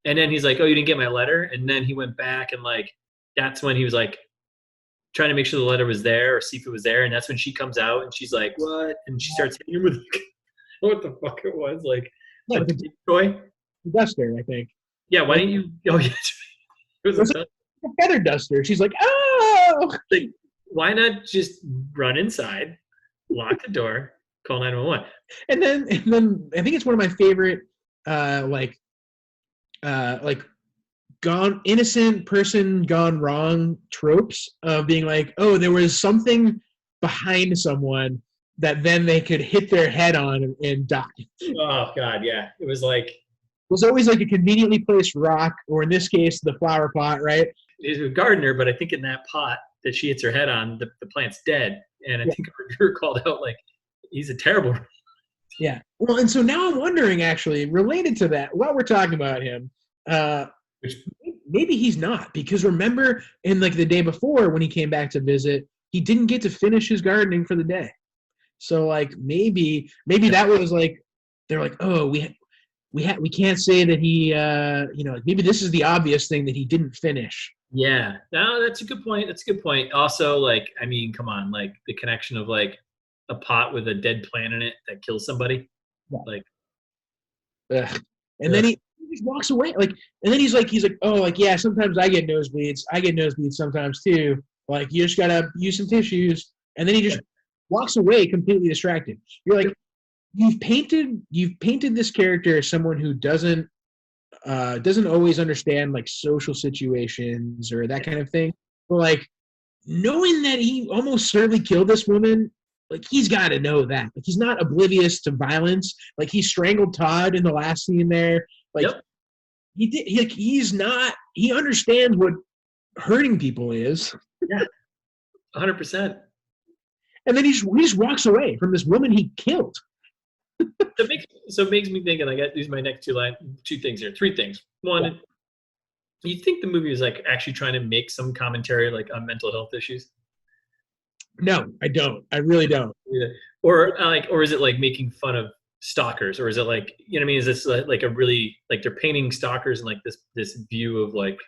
and then he's like, "Oh, you didn't get my letter," and then he went back, and like that's when he was like trying to make sure the letter was there or see if it was there, and that's when she comes out and she's like, "What?" and she starts hitting him with what the fuck it was like. Yeah, what, toy? The duster, I think. Yeah, why didn't you? Oh yeah, it was a feather duster. She's like, "Oh!" Like, why not just run inside, lock the door, call 911? And then I think it's one of my favorite, gone innocent person gone wrong tropes of being like, oh, there was something behind someone that then they could hit their head on and die. Oh God, yeah. It was like always like a conveniently placed rock, or in this case, the flower pot, right? He's a gardener, but I think in that pot that she hits her head on, the plant's dead. And I think a reviewer called out like, he's a terrible. Yeah. Well, and so now I'm wondering, actually, related to that, while we're talking about him, maybe he's not, because remember in like the day before when he came back to visit, he didn't get to finish his gardening for the day. So like maybe that was like they're like, oh, we can't say that he maybe this is the obvious thing that he didn't finish. Yeah, no, that's a good point. Also, like, I mean, come on, like the connection of like a pot with a dead plant in it that kills somebody, like. Ugh. And then he just walks away, like, and then he's like, oh, like, yeah, sometimes I get nosebleeds. I get nosebleeds sometimes too. Like, you just gotta use some tissues, and then he just walks away completely distracted. You're like, you've painted this character as someone who doesn't always understand like social situations or that kind of thing. But like, knowing that he almost certainly killed this woman, like he's got to know that. Like he's not oblivious to violence. Like he strangled Todd in the last scene there. Like he did. He understands what hurting people is. Yeah, 100%. And then he just walks away from this woman he killed. So it makes me think, and I got these are my next two things here. Three things. One, you think the movie was like actually trying to make some commentary like on mental health issues? No, I don't. I really don't. Or is it like making fun of stalkers, or is it like, you know what I mean? Is this like a really like they're painting stalkers in like this view of like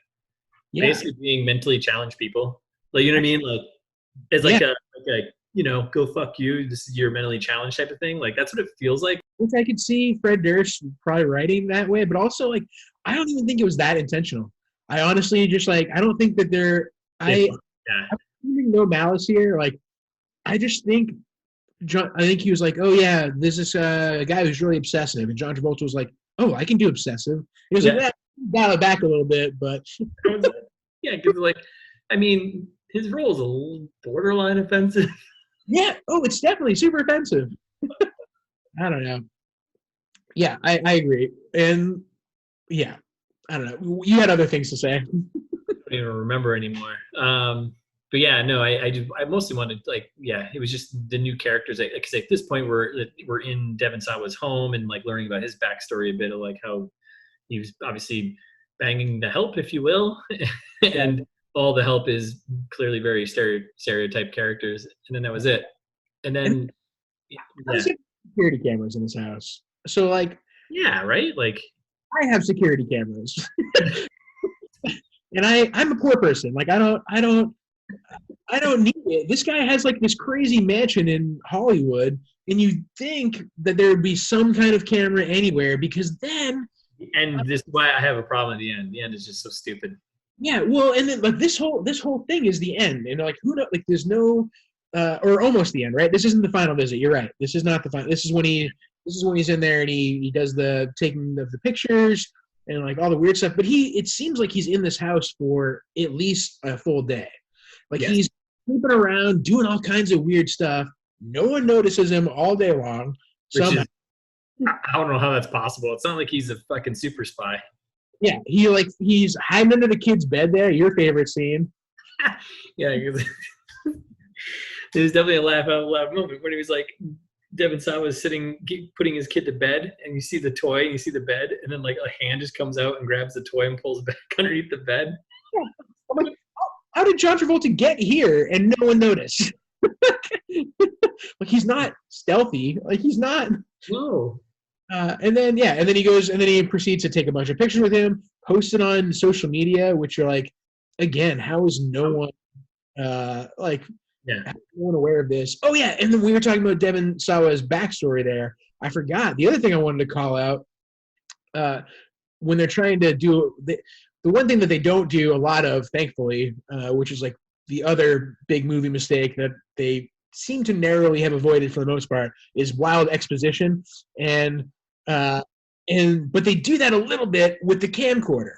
basically being mentally challenged people? Like, you know what I mean? Like it's like a go fuck you. This is your mentally challenged type of thing. Like that's what it feels like. Which I could see Fred Durst probably writing that way, but also like I don't even think it was that intentional. I honestly just like I don't think that I'm no malice here. Like I just think I think he was like, oh yeah, this is a guy who's really obsessive, and John Travolta was like, oh, I can do obsessive. He was like, dial it back a little bit, but yeah, because like I mean his role is a little borderline offensive. Yeah. Oh, it's definitely super offensive. I don't know. Yeah, I agree. And yeah, I don't know. You had other things to say. I don't even remember anymore. But yeah, no, I mostly wanted like, it was just the new characters. Because at this point we're in Devon Sawa's home and like learning about his backstory a bit of like how he was obviously banging the help, if you will, and all the help is clearly very stereotype characters, and then that was it. And then security cameras in his house. So like, yeah, right. Like I have security cameras, and I'm a poor person. Like I don't need it. This guy has like this crazy mansion in Hollywood, and you think that there would be some kind of camera anywhere because then. And this is why I have a problem at the end. The end is just so stupid. Yeah, well, and then like this whole thing is the end, and like who knows? Like there's no, or almost the end, right? This isn't the final visit. You're right. This is not the final. This is when he's in there and he does the taking of the pictures and like all the weird stuff. But it seems like he's in this house for at least a full day. Like Yes. he's sleeping around, doing all kinds of weird stuff. No one notices him all day long. Which Somehow. is, I don't know how that's possible. It's not like he's a fucking super spy. Yeah, he's hiding under the kid's bed there. Your favorite scene. Yeah, because it was definitely a laugh out loud moment when he was like, Devin Sawa was putting his kid to bed, and you see the toy, and you see the bed, and then like a hand just comes out and grabs the toy and pulls it back underneath the bed. Yeah. I'm like, how did John Travolta get here and no one noticed? Like he's not stealthy. Like he's not. No. And then he goes, and then he proceeds to take a bunch of pictures with him, post it on social media, which are like, again, how is no one Yeah. everyone aware of this? Oh yeah, and then we were talking about Devin Sawa's backstory there. I forgot the other thing I wanted to call out. When they're trying to do the one thing that they don't do a lot of, thankfully, which is like the other big movie mistake that they seem to narrowly have avoided for the most part, is wild exposition, but they do that a little bit with the camcorder.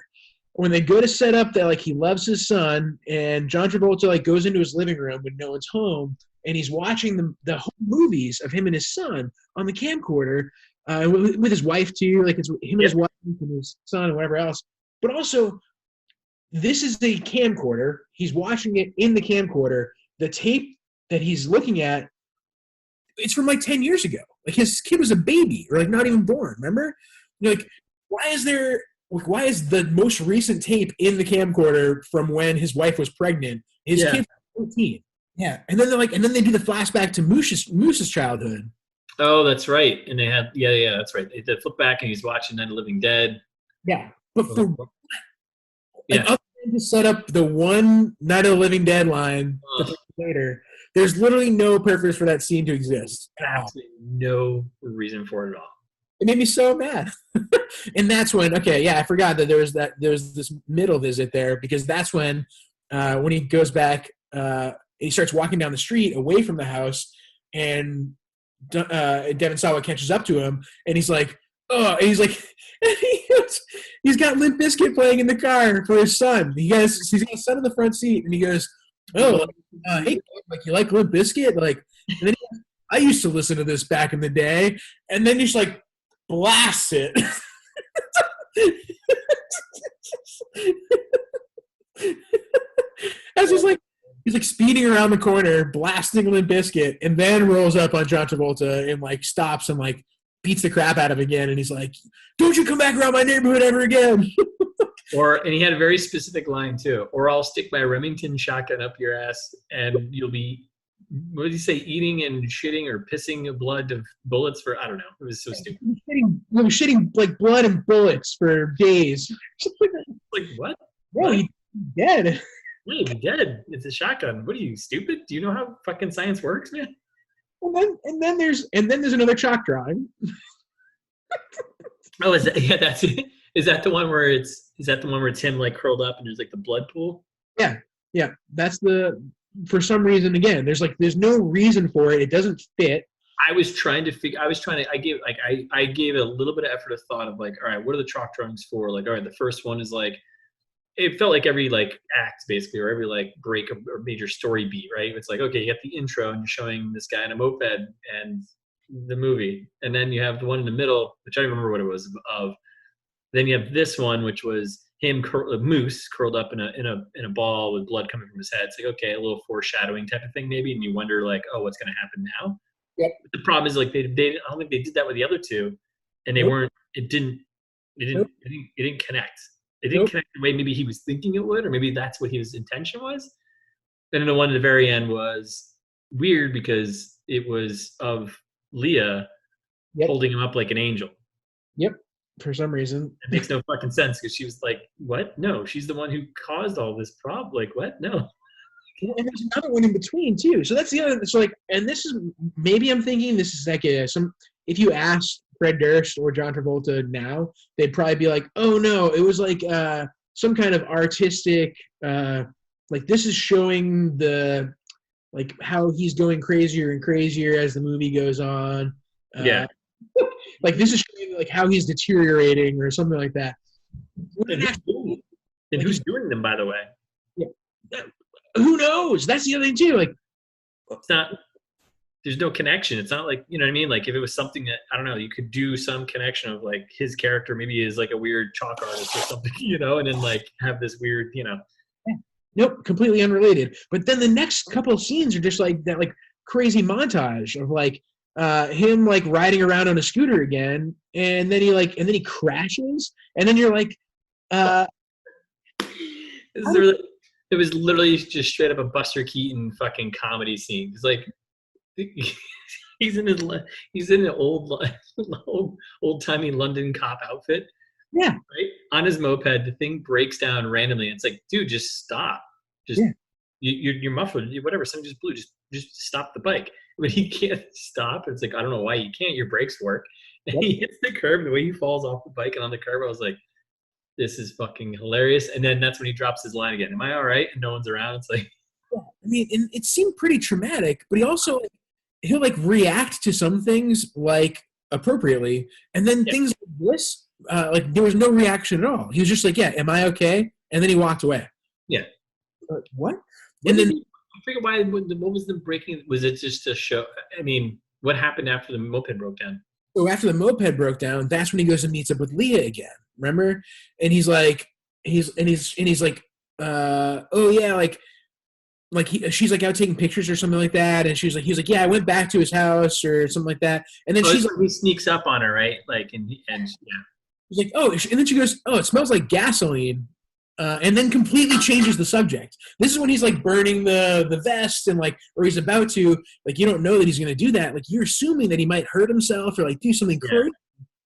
When they go to set up that like he loves his son, and John Travolta like goes into his living room when no one's home, and he's watching the whole movies of him and his son on the camcorder, with his wife too, like it's him and his wife and his son and whatever else. But also, this is the camcorder. He's watching it in the camcorder. The tape that he's looking at, it's from like 10 years ago. Like his kid was a baby, or like not even born. Remember? Like, why is the most recent tape in the camcorder from when his wife was pregnant? His kid was 14. Yeah, and then they do the flashback to Moose's childhood. Oh, that's right. And they had that's right. They flip back and he's watching Night of the Living Dead. Yeah, but for what? Yeah. Other than to set up the one Night of the Living Dead line later, there's literally no purpose for that scene to exist. Absolutely no reason for it at all. It made me so mad. And that's when, I forgot that there was this middle visit there, because that's when he goes back, he starts walking down the street away from the house, and Devin Sawa catches up to him, and he's like, oh, and he's like, he's got Limp Bizkit playing in the car for his son. He's got a son in the front seat, and he goes, oh, hey, like, you like Limp Bizkit? Like, and then he goes, I used to listen to this back in the day, and then he's like, blast it. As he's like speeding around the corner, blasting Limp Bizkit, and then rolls up on John Travolta and like stops and like beats the crap out of him again, and he's like, don't you come back around my neighborhood ever again. And he had a very specific line too, or I'll stick my Remington shotgun up your ass and you'll be, what did he say, eating and shitting or pissing blood of bullets for, I don't know. It was so stupid. Shitting like blood and bullets for days. Like, what? Bro, he's dead. Hey, you're dead. It's a shotgun. What are you, stupid? Do you know how fucking science works, man? And then there's another chalk drawing. Oh, is that, yeah, that's it. Is that the one where it's him like curled up and there's like the blood pool? Yeah. That's for some reason, again, there's no reason for it. It doesn't fit. I gave it a little bit of effort of thought of like, all right, what are the chalk drawings for? Like, all right, the first one is like, it felt like every like act basically, or every like break or major story beat, right? It's like, okay, you got the intro and you're showing this guy in a moped and the movie. And then you have the one in the middle, which I don't remember what it was of. Then you have this one, which was him, Moose, curled up in a ball with blood coming from his head. It's like, okay, a little foreshadowing type of thing maybe, and you wonder like, oh, what's going to happen now? Yep. But the problem is like they I don't think they did that with the other two, and they weren't. It didn't connect. It didn't connect the way maybe he was thinking it would, or maybe that's what his intention was. And then the one at the very end was weird because it was of Leah holding him up like an angel. Yep. For some reason. It makes no fucking sense because she was like, what? No, she's the one who caused all this problem. Like, what? No. And there's another one in between too. So that's the other. So like, and this is maybe I'm thinking this is like if you ask Fred Durst or John Travolta now, they'd probably be like, oh no, it was like some kind of artistic, like this is showing the like how he's going crazier and crazier as the movie goes on. Like this is showing like how he's deteriorating or something like that. And who's doing them, by the way? Yeah. who knows? That's the other thing too. Like, It's not. There's no connection. It's not like, you know what I mean? Like if it was something that, I don't know, you could do some connection of like his character maybe is like a weird chalk artist or something, you know, and then like have this weird, you know. nope, completely unrelated. But then the next couple of scenes are just like that, like crazy montage of like him like riding around on a scooter again, and then he crashes, and then you're like, it was literally just straight up a Buster Keaton fucking comedy scene. It's like he's in an old timey London cop outfit. yeah, Right on his moped. The thing breaks down randomly. And it's like, dude, just stop. Just you're muffled. Whatever. Something just blew. Just stop the bike. But he can't stop. It's like, I don't know why you can't. Your brakes work. And he hits the curb. The way he falls off the bike and on the curb, I was like, this is fucking hilarious. And then that's when he drops his line again. Am I all right? And no one's around. It's like, I mean, and it seemed pretty traumatic, but he also he'll like react to some things like appropriately, and then things like this, like there was no reaction at all. He was just like, "Yeah, am I okay?" And then he walked away. Yeah. What? And then I figure why. What was the breaking? Was it just to show? I mean, what happened after the moped broke down? so after the moped broke down, that's when he goes and meets up with Leah again. Remember? And he's like, he's like, oh yeah, like she's like out taking pictures or something like that, and he's like, yeah, I went back to his house or something like that, and then she's like, he sneaks up on her, right? Like, and yeah, he's like, oh, and then she goes, oh, it smells like gasoline, and then completely changes the subject. This is when he's like burning the vest and like, or he's about to, like, you don't know that he's going to do that, like you're assuming that he might hurt himself or like do something crazy.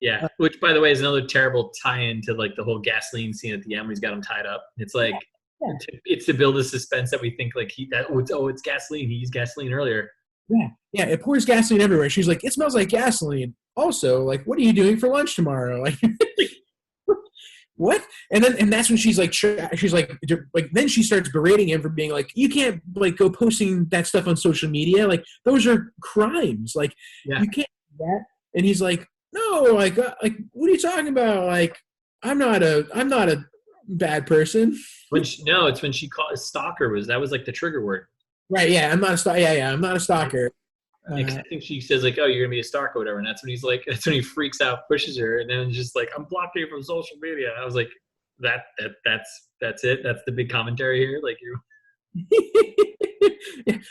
Yeah, which by the way is another terrible tie-in to like the whole gasoline scene at the end when he's got him tied up. It's like. Yeah. It's to build the suspense that we think like it's gasoline. He used gasoline earlier. Yeah, it pours gasoline everywhere. She's like, it smells like gasoline. Also, like, what are you doing for lunch tomorrow? Like, what? And that's when she's like, then she starts berating him for being like, you can't like go posting that stuff on social media. Like, those are crimes. Like, you can't do that. And he's like, no, like, what are you talking about? Like, I'm not a bad person. It's when she called stalker that was like the trigger word. Right, yeah, I'm not a stalker. Yeah, I'm not a stalker. I think she says like, oh, you're gonna be a stalker or whatever, and that's when he freaks out, pushes her, and then just like, I'm blocking you from social media. And I was like, that's it. That's the big commentary here. Like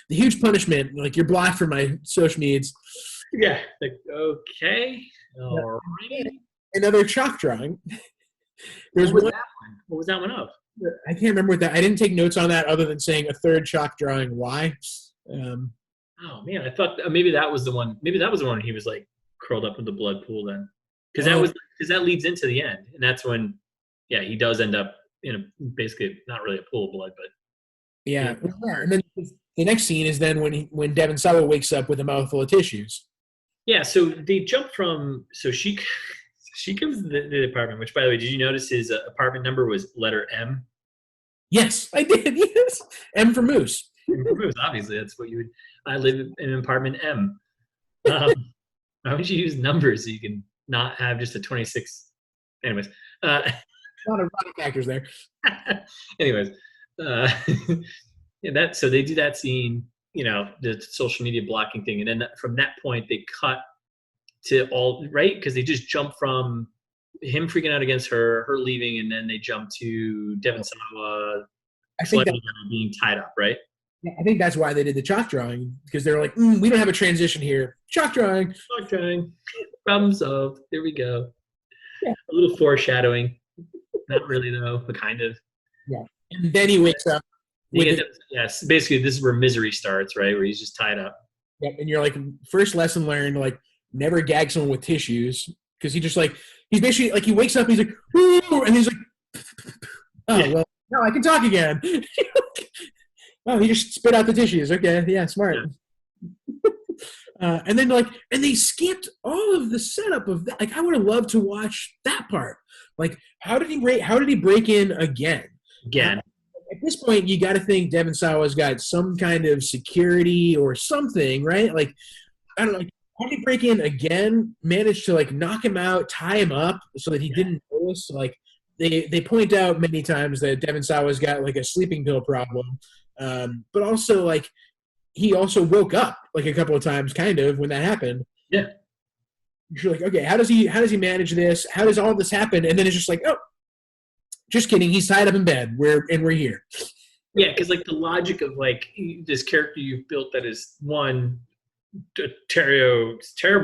the huge punishment. Like you're blocked from my social medias. Yeah. Like okay, all right. Another chalk drawing. What was that one of? I can't remember what that. I didn't take notes on that other than saying a third chalk drawing. Why? Oh man, I thought maybe that was the one. Maybe that was the one he was like curled up in the blood pool then, because that leads into the end, and that's when, he does end up in a basically not really a pool of blood, but yeah. And then the next scene is then when Devon Sawa wakes up with a mouthful of tissues. Yeah, so they jump from she comes to the apartment, which, by the way, did you notice his apartment number was letter M? Yes, I did. Yes. M for Moose. M for Moose, obviously. That's what you would. I live in an apartment M. Why would you use numbers so you can not have just a 26? Anyways. A lot of factors there. Anyways. So they do that scene, the social media blocking thing. And then from that point, they cut to all right because they just jump from him freaking out against her leaving, and then they jump to Devon Sawa being tied up, right? Yeah, I think that's why they did the chalk drawing, because they're like, we don't have a transition here. Chalk drawing. Problem solved. There we go. Yeah. A little foreshadowing. Not really though, but kind of. Yeah. And then he wakes up. Yes, basically this is where misery starts, right? Where he's just tied up. Yeah, and you're like, first lesson learned, like, never gag someone with tissues, because he's basically like, he wakes up, he's like, ooh, and he's like, well, now I can talk again. Oh, he just spit out the tissues. Okay, yeah, smart. And then and they skipped all of the setup of that. Like, I would have loved to watch that part. Like, how did he break in again? At this point, you got to think Devon Sawa's got some kind of security or something, right? Like, I don't know. How did he break in again? Managed to like knock him out, tie him up so that he didn't notice. Like they point out many times that Devon Sawa's got like a sleeping pill problem, But also like he also woke up like a couple of times, kind of when that happened. Yeah. You're like, okay, how does he manage this? How does all this happen? And then it's just like, oh, just kidding. He's tied up in bed. We're here. Yeah, because like the logic of like this character you've built that is one terrible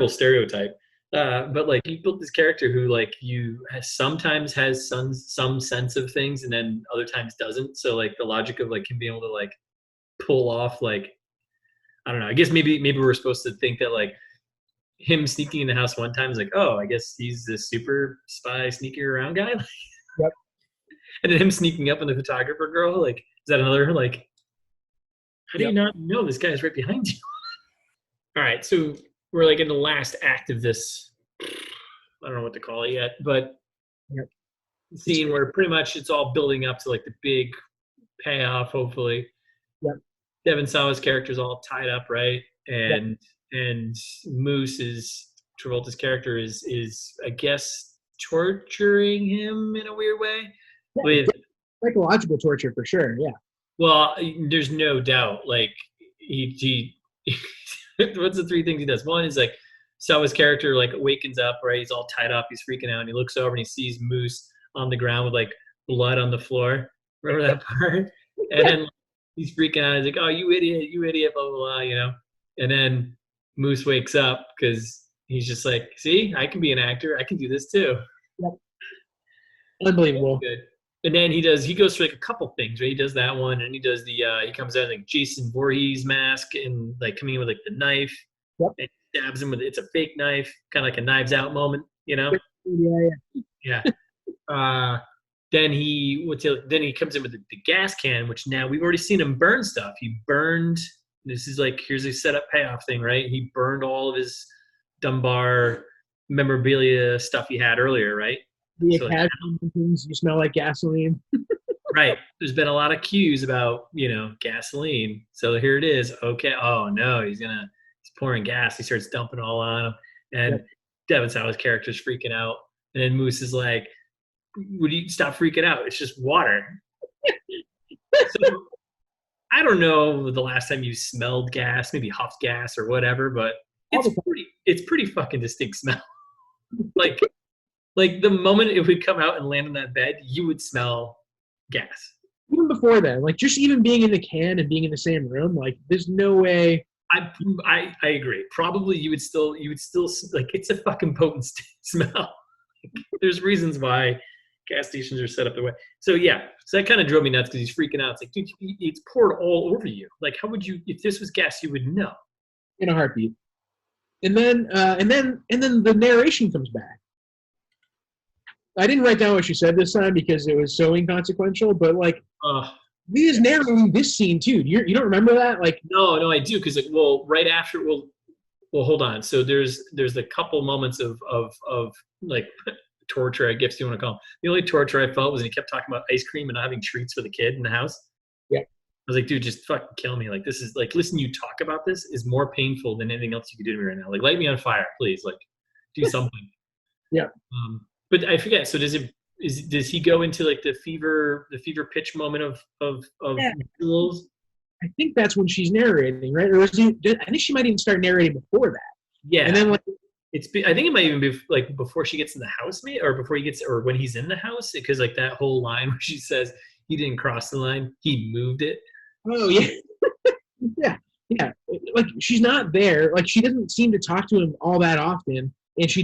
stereotype, but like you built this character who like sometimes has some sense of things and then other times doesn't. So like the logic of like him being able to like pull off like I don't know. I guess maybe we're supposed to think that like him sneaking in the house one time is like, oh, I guess he's this super spy sneaking around guy. Yep. And then him sneaking up on the photographer girl, like, is that another like? How do you not know this guy's right behind you? All right, so we're like in the last act of this. I don't know what to call it yet, but scene where pretty much it's all building up to like the big payoff. Hopefully, Devon Sawa's character is all tied up, right? And Moose Travolta's character is I guess torturing him in a weird way with psychological torture for sure. Yeah. Well, there's no doubt. Like he what's the three things he does? One is like Sawa's character like wakens up, right? He's all tied up, he's freaking out, and he looks over and he sees Moose on the ground with like blood on the floor. Remember that part? And then he's freaking out. He's like, "Oh, you idiot, blah blah blah," you know. And then Moose wakes up because he's just like, "See, I can be an actor. I can do this too." Yep. Unbelievable. Good. And then he goes for like a couple things, right? He does that one, and he does he comes out in like Jason Voorhees mask and like coming in with like the knife. Yep. And stabs him with it's a fake knife, kind of like a Knives Out moment, you know? Yeah. Then he comes in with the gas can, which now we've already seen him burn stuff. He burned. This is like here's a setup payoff thing, right? He burned all of his Dunbar memorabilia stuff he had earlier, right? So things you smell like gasoline. Right. There's been a lot of cues about, gasoline. So here it is. Okay. Oh no, he's pouring gas. He starts dumping it all on him. And Devon Sawa's character's freaking out. And then Moose is like, would you stop freaking out? It's just water. So I don't know the last time you smelled gas, maybe huffed gas or whatever, but it's pretty fucking distinct smell. Like the moment it would come out and land on that bed, you would smell gas. Even before then, like just even being in the can and being in the same room, like there's no way. I agree. Probably you would still like it's a fucking potent smell. There's reasons why gas stations are set up the way. So yeah, so that kind of drove me nuts because he's freaking out. It's like, dude, it's poured all over you. Like, how would you, if this was gas, you would know. In a heartbeat. And then the narration comes back. I didn't write down what she said this time because it was so inconsequential, but like he is narrating this scene too. You don't remember that? Like no, I do because right after hold on. So there's a couple moments of like torture, I guess you want to call them. The only torture I felt was when he kept talking about ice cream and not having treats for the kid in the house. Yeah. I was like, dude, just fucking kill me. Like this is like listen, you talk about this is more painful than anything else you could do to me right now. Like light me on fire, please. Like do something. Yeah. But I forget. So does he go into like the fever pitch moment of visuals? I think that's when she's narrating, right? Or I think she might even start narrating before that. Yeah. And then like I think it might even be like before she gets in the house, or before or when he's in the house, because like that whole line where she says he didn't cross the line, he moved it. Oh yeah. Yeah. Like she's not there. Like she doesn't seem to talk to him all that often. And he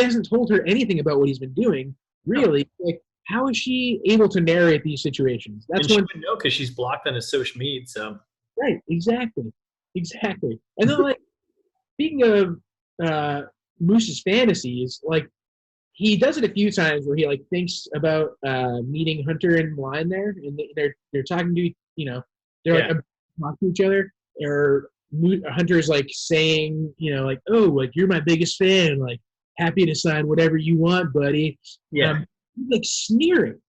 hasn't told her anything about what he's been doing, really. No. Like, how is she able to narrate these situations? That's when she would know because she's blocked on his social media. So right, exactly. And then, like, speaking of Moose's fantasies, like he does it a few times where he like thinks about meeting Hunter and Line there, and they're talking to they're like talk to each other, or Hunter's like saying, like, oh, like you're my biggest fan, like happy to sign whatever you want, buddy. Yeah. Like sneering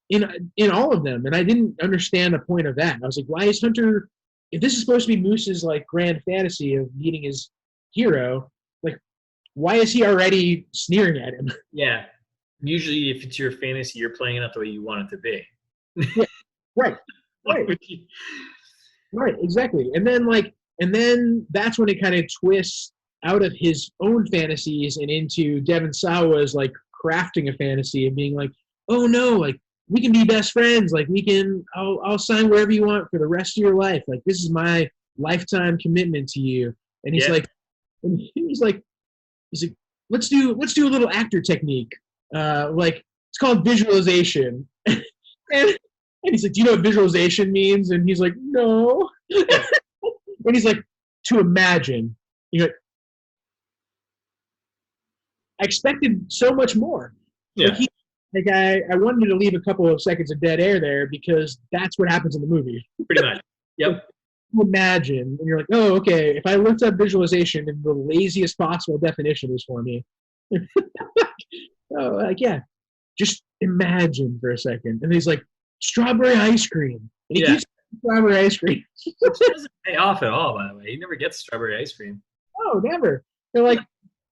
in all of them, and I didn't understand the point of that. I was like, why is Hunter? If this is supposed to be Moose's like grand fantasy of meeting his hero, like, why is he already sneering at him? Yeah. Usually, if it's your fantasy, you're playing it out the way you want it to be. Yeah. Right. Right, exactly. And then that's when it kind of twists out of his own fantasies and into Devon Sawa's like crafting a fantasy and being like, oh no, like we can be best friends. Like I'll sign wherever you want for the rest of your life. Like this is my lifetime commitment to you. And he's Yeah. like, and he's like, let's do a little actor technique. Like it's called visualization. and he's like, do you know what visualization means? And he's like, no. And he's like, to imagine. You know, I expected so much more. Yeah. Like I wanted to leave a couple of seconds of dead air there because that's what happens in the movie. Pretty much. Yep. Imagine, and you're like, oh, okay. If I looked up visualization in the laziest possible definition is for me. Oh, like yeah, just imagine for a second. And he's like, strawberry ice cream. And he keeps strawberry ice cream. Which doesn't pay off at all, by the way. He never gets strawberry ice cream. Oh, never. They're like,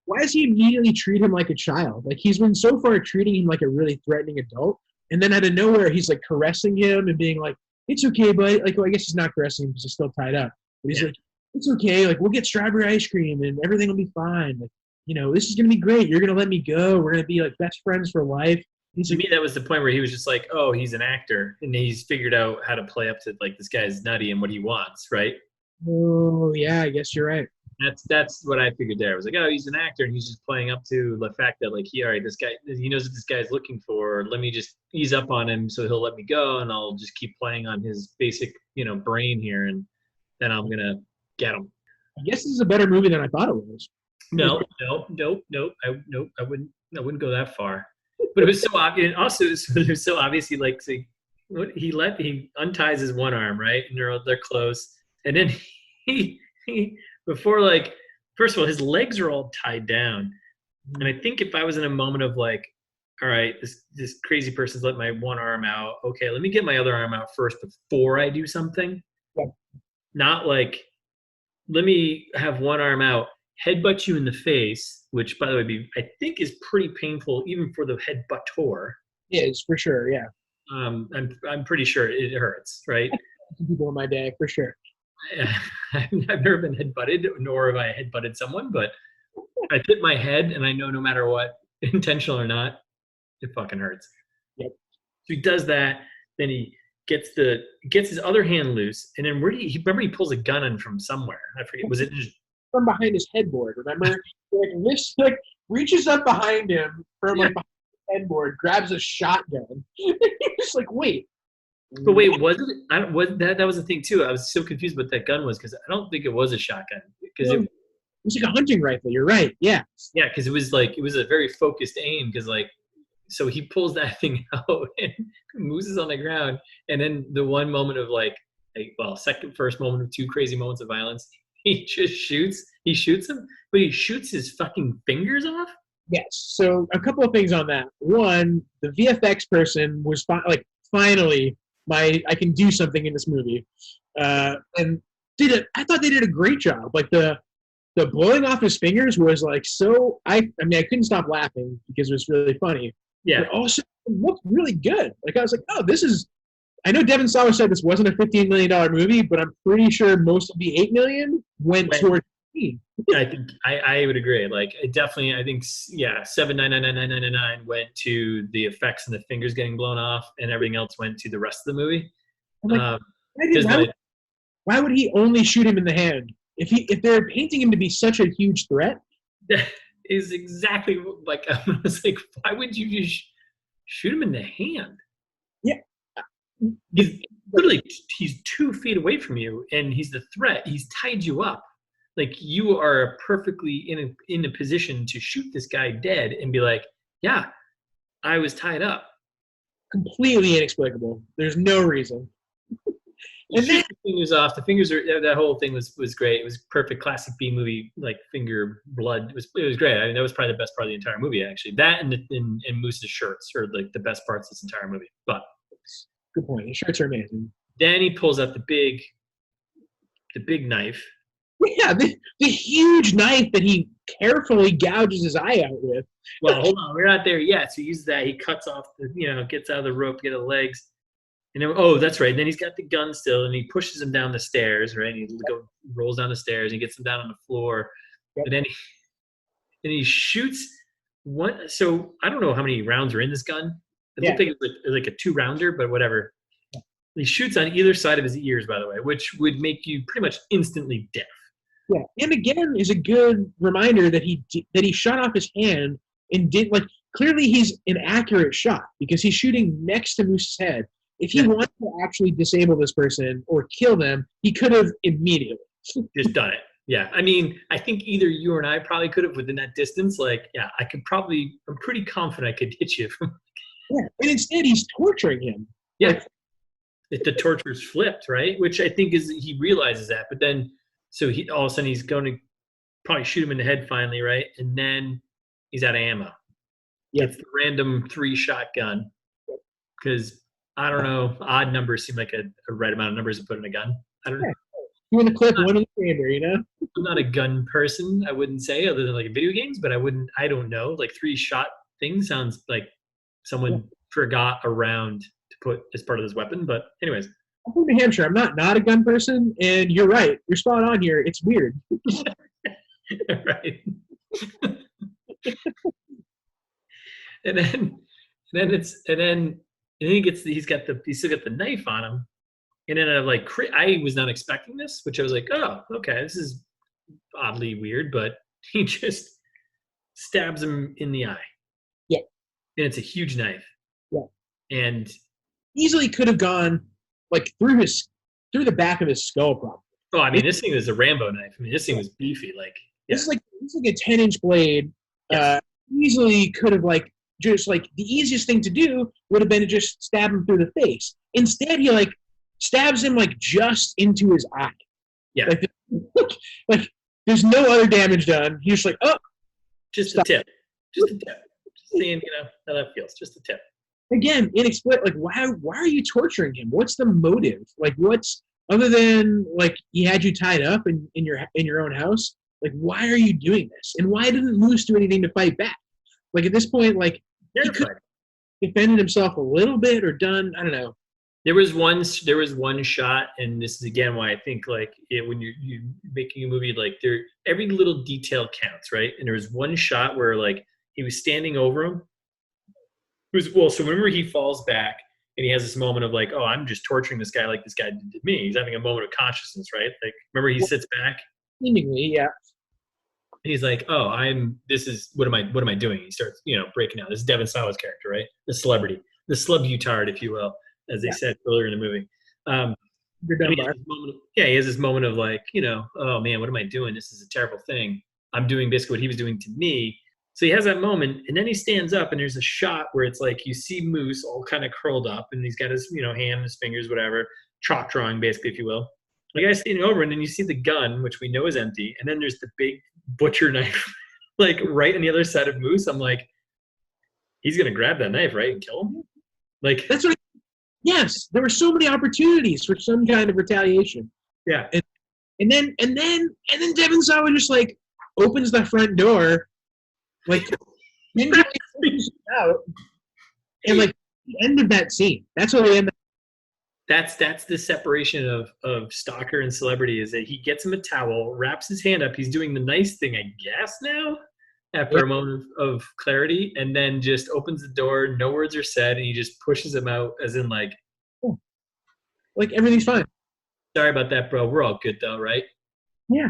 why does he immediately treat him like a child? Like he's been so far treating him like a really threatening adult, and then out of nowhere he's like caressing him and being like, "It's okay, buddy." Like, well, I guess he's not caressing him because he's still tied up. But he's like, "It's okay. Like, we'll get strawberry ice cream and everything will be fine. Like, you know, this is gonna be great. You're gonna let me go. We're gonna be like best friends for life." To me, that was the point where he was just like, "Oh, he's an actor, and he's figured out how to play up to like this guy's nutty and what he wants, right?" Oh yeah, I guess you're right. That's what I figured there. I was like, oh, he's an actor, and he's just playing up to the fact that like this guy, he knows what this guy's looking for. Let me just ease up on him so he'll let me go, and I'll just keep playing on his basic, brain here, and then I'm gonna get him. I guess this is a better movie than I thought it was. No. I wouldn't go that far. But it was so obvious. Also, it was so obviously like, see, he unties his one arm, right, and they're close, and then he before, like, first of all, his legs are all tied down. And I think if I was in a moment of like, all right, this crazy person's let my one arm out. Okay, let me get my other arm out first before I do something. Yeah. Not like, let me have one arm out, headbutt you in the face, which, by the way, I think is pretty painful even for the headbuttor. It is, for sure, yeah. I'm pretty sure it hurts, right? People in my day, for sure. I've never been headbutted, nor have I headbutted someone, but I hit my head, and I know no matter what, intentional or not, it fucking hurts. Yep. So he does that, then he gets his other hand loose, and then remember he pulls a gun in from somewhere. I forget, was it just from behind his headboard? Remember, reaches up behind him from like behind his headboard, grabs a shotgun. You're just like, wait. But wait, was it? That was the thing too. I was so confused what that gun was because I don't think it was a shotgun because it was like a hunting rifle. You're right. Yeah. Yeah, because it was a very focused aim. Because so he pulls that thing out and moves on the ground, and then the one moment of first moment of two crazy moments of violence, he just shoots. He shoots him, but he shoots his fucking fingers off. Yes. So a couple of things on that. One, the VFX person was finally. I can do something in this movie, and I thought they did a great job. Like the blowing off his fingers was like so. I couldn't stop laughing because it was really funny. Yeah. But also, it looked really good. Like I was like, oh, this is. I know Devon Sawa said this wasn't a $15 million movie, but I'm pretty sure most of the $8 million went towards. I think I would agree. Like, I think 7,999,999 went to the effects and the fingers getting blown off, and everything else went to the rest of the movie. Like, why would he only shoot him in the hand? If they're painting him to be such a huge threat, that is exactly like I was like, why would you just shoot him in the hand? Yeah, he's 2 feet away from you, and he's the threat. He's tied you up. Like, you are perfectly in a position to shoot this guy dead and be like, yeah, I was tied up. Completely inexplicable. There's no reason. And then the fingers off. The fingers that whole thing was great. It was perfect classic B movie, like finger blood. It was great. I mean, that was probably the best part of the entire movie, actually. That and Moose's shirts are like the best parts of this entire movie. But good point. His shirts are amazing. Then he pulls out the big knife. Yeah, the huge knife that he carefully gouges his eye out with. Well, hold on, we're not there yet. So he uses that. He cuts off gets out of the rope, get the legs. And then, oh, that's right. And then he's got the gun still, and he pushes him down the stairs, right? And rolls down the stairs, and he gets him down on the floor. Yep. And then he shoots one. So I don't know how many rounds are in this gun. It looked like it was like a 2-rounder, but whatever. Yeah. He shoots on either side of his ears, by the way, which would make you pretty much instantly deaf. Yeah, and again is a good reminder that he shot off his hand and did like clearly he's an accurate shot because he's shooting next to Moose's head. If he wanted to actually disable this person or kill them, he could have immediately just done it. Yeah, I mean, I think either you or I probably could have within that distance. Like, yeah, I could probably. I'm pretty confident I could hit you. Yeah, and instead he's torturing him. Yeah, the torture's flipped, right? Which I think is he realizes that, but then so he all of a sudden he's going to probably shoot him in the head finally, right? And then he's out of ammo. Yeah, it's the random 3-shot gun because I don't know, odd numbers seem like a right amount of numbers to put in a gun. I don't know. You want to clip one in the chamber, you know? I'm not a gun person, I wouldn't say, other than like video games, but I don't know. Like 3-shot thing sounds like someone forgot a round to put as part of this weapon. But anyways. I'm from New Hampshire. I'm not a gun person, and you're right. You're spot on here. It's weird. Right. and then he's still got the knife on him. And then I was not expecting this, which I was like, oh, okay, this is oddly weird, but he just stabs him in the eye. Yeah. And it's a huge knife. Yeah. And easily could have gone like through the back of his skull, probably. Oh, I mean, this thing is a Rambo knife. I mean, this thing was beefy. Like, yeah. This is like a 10-inch blade. Yes. Easily could have just the easiest thing to do would have been to just stab him through the face. Instead, he stabs him just into his eye. Yeah. Like there's no other damage done. He's just oh, just a tip. Just a tip. Just seeing, how that feels. Just a tip. Again, inexplicable. Why are you torturing him? What's the motive? What's other than he had you tied up in your own house? Why are you doing this? And why didn't Moose do anything to fight back? At this point, he could have defended himself a little bit or done. I don't know. There was one shot, and this is again why I think when you're making a movie, every little detail counts, right? And there was one shot where he was standing over him. So whenever he falls back and he has this moment of oh, I'm just torturing this guy like this guy did to me. He's having a moment of consciousness, right? Remember he sits back. Seemingly, yeah. He's like, oh, what am I doing? He starts, breaking down. This is Devin Sawa's character, right? The celebrity, the slub-utard, if you will, as they said earlier in the movie. He has this moment of oh man, what am I doing? This is a terrible thing. I'm doing basically what he was doing to me. So he has that moment, and then he stands up, and there's a shot where it's you see Moose all kind of curled up, and he's got his, hand, his fingers, whatever, chalk drawing, basically, if you will. The guy's standing over, and then you see the gun, which we know is empty, and then there's the big butcher knife, right on the other side of Moose. I'm he's gonna grab that knife, right, and kill him. That's what. Yes, there were so many opportunities for some kind of retaliation. Yeah, and then Devin Sawa just opens the front door. Out, and the end of that scene. That's what we end. That's the separation of stalker and celebrity is that he gets him a towel, wraps his hand up. He's doing the nice thing, I guess. Now, after a moment of clarity, and then just opens the door. No words are said, and he just pushes him out, as in everything's fine. Sorry about that, bro. We're all good though, right? Yeah.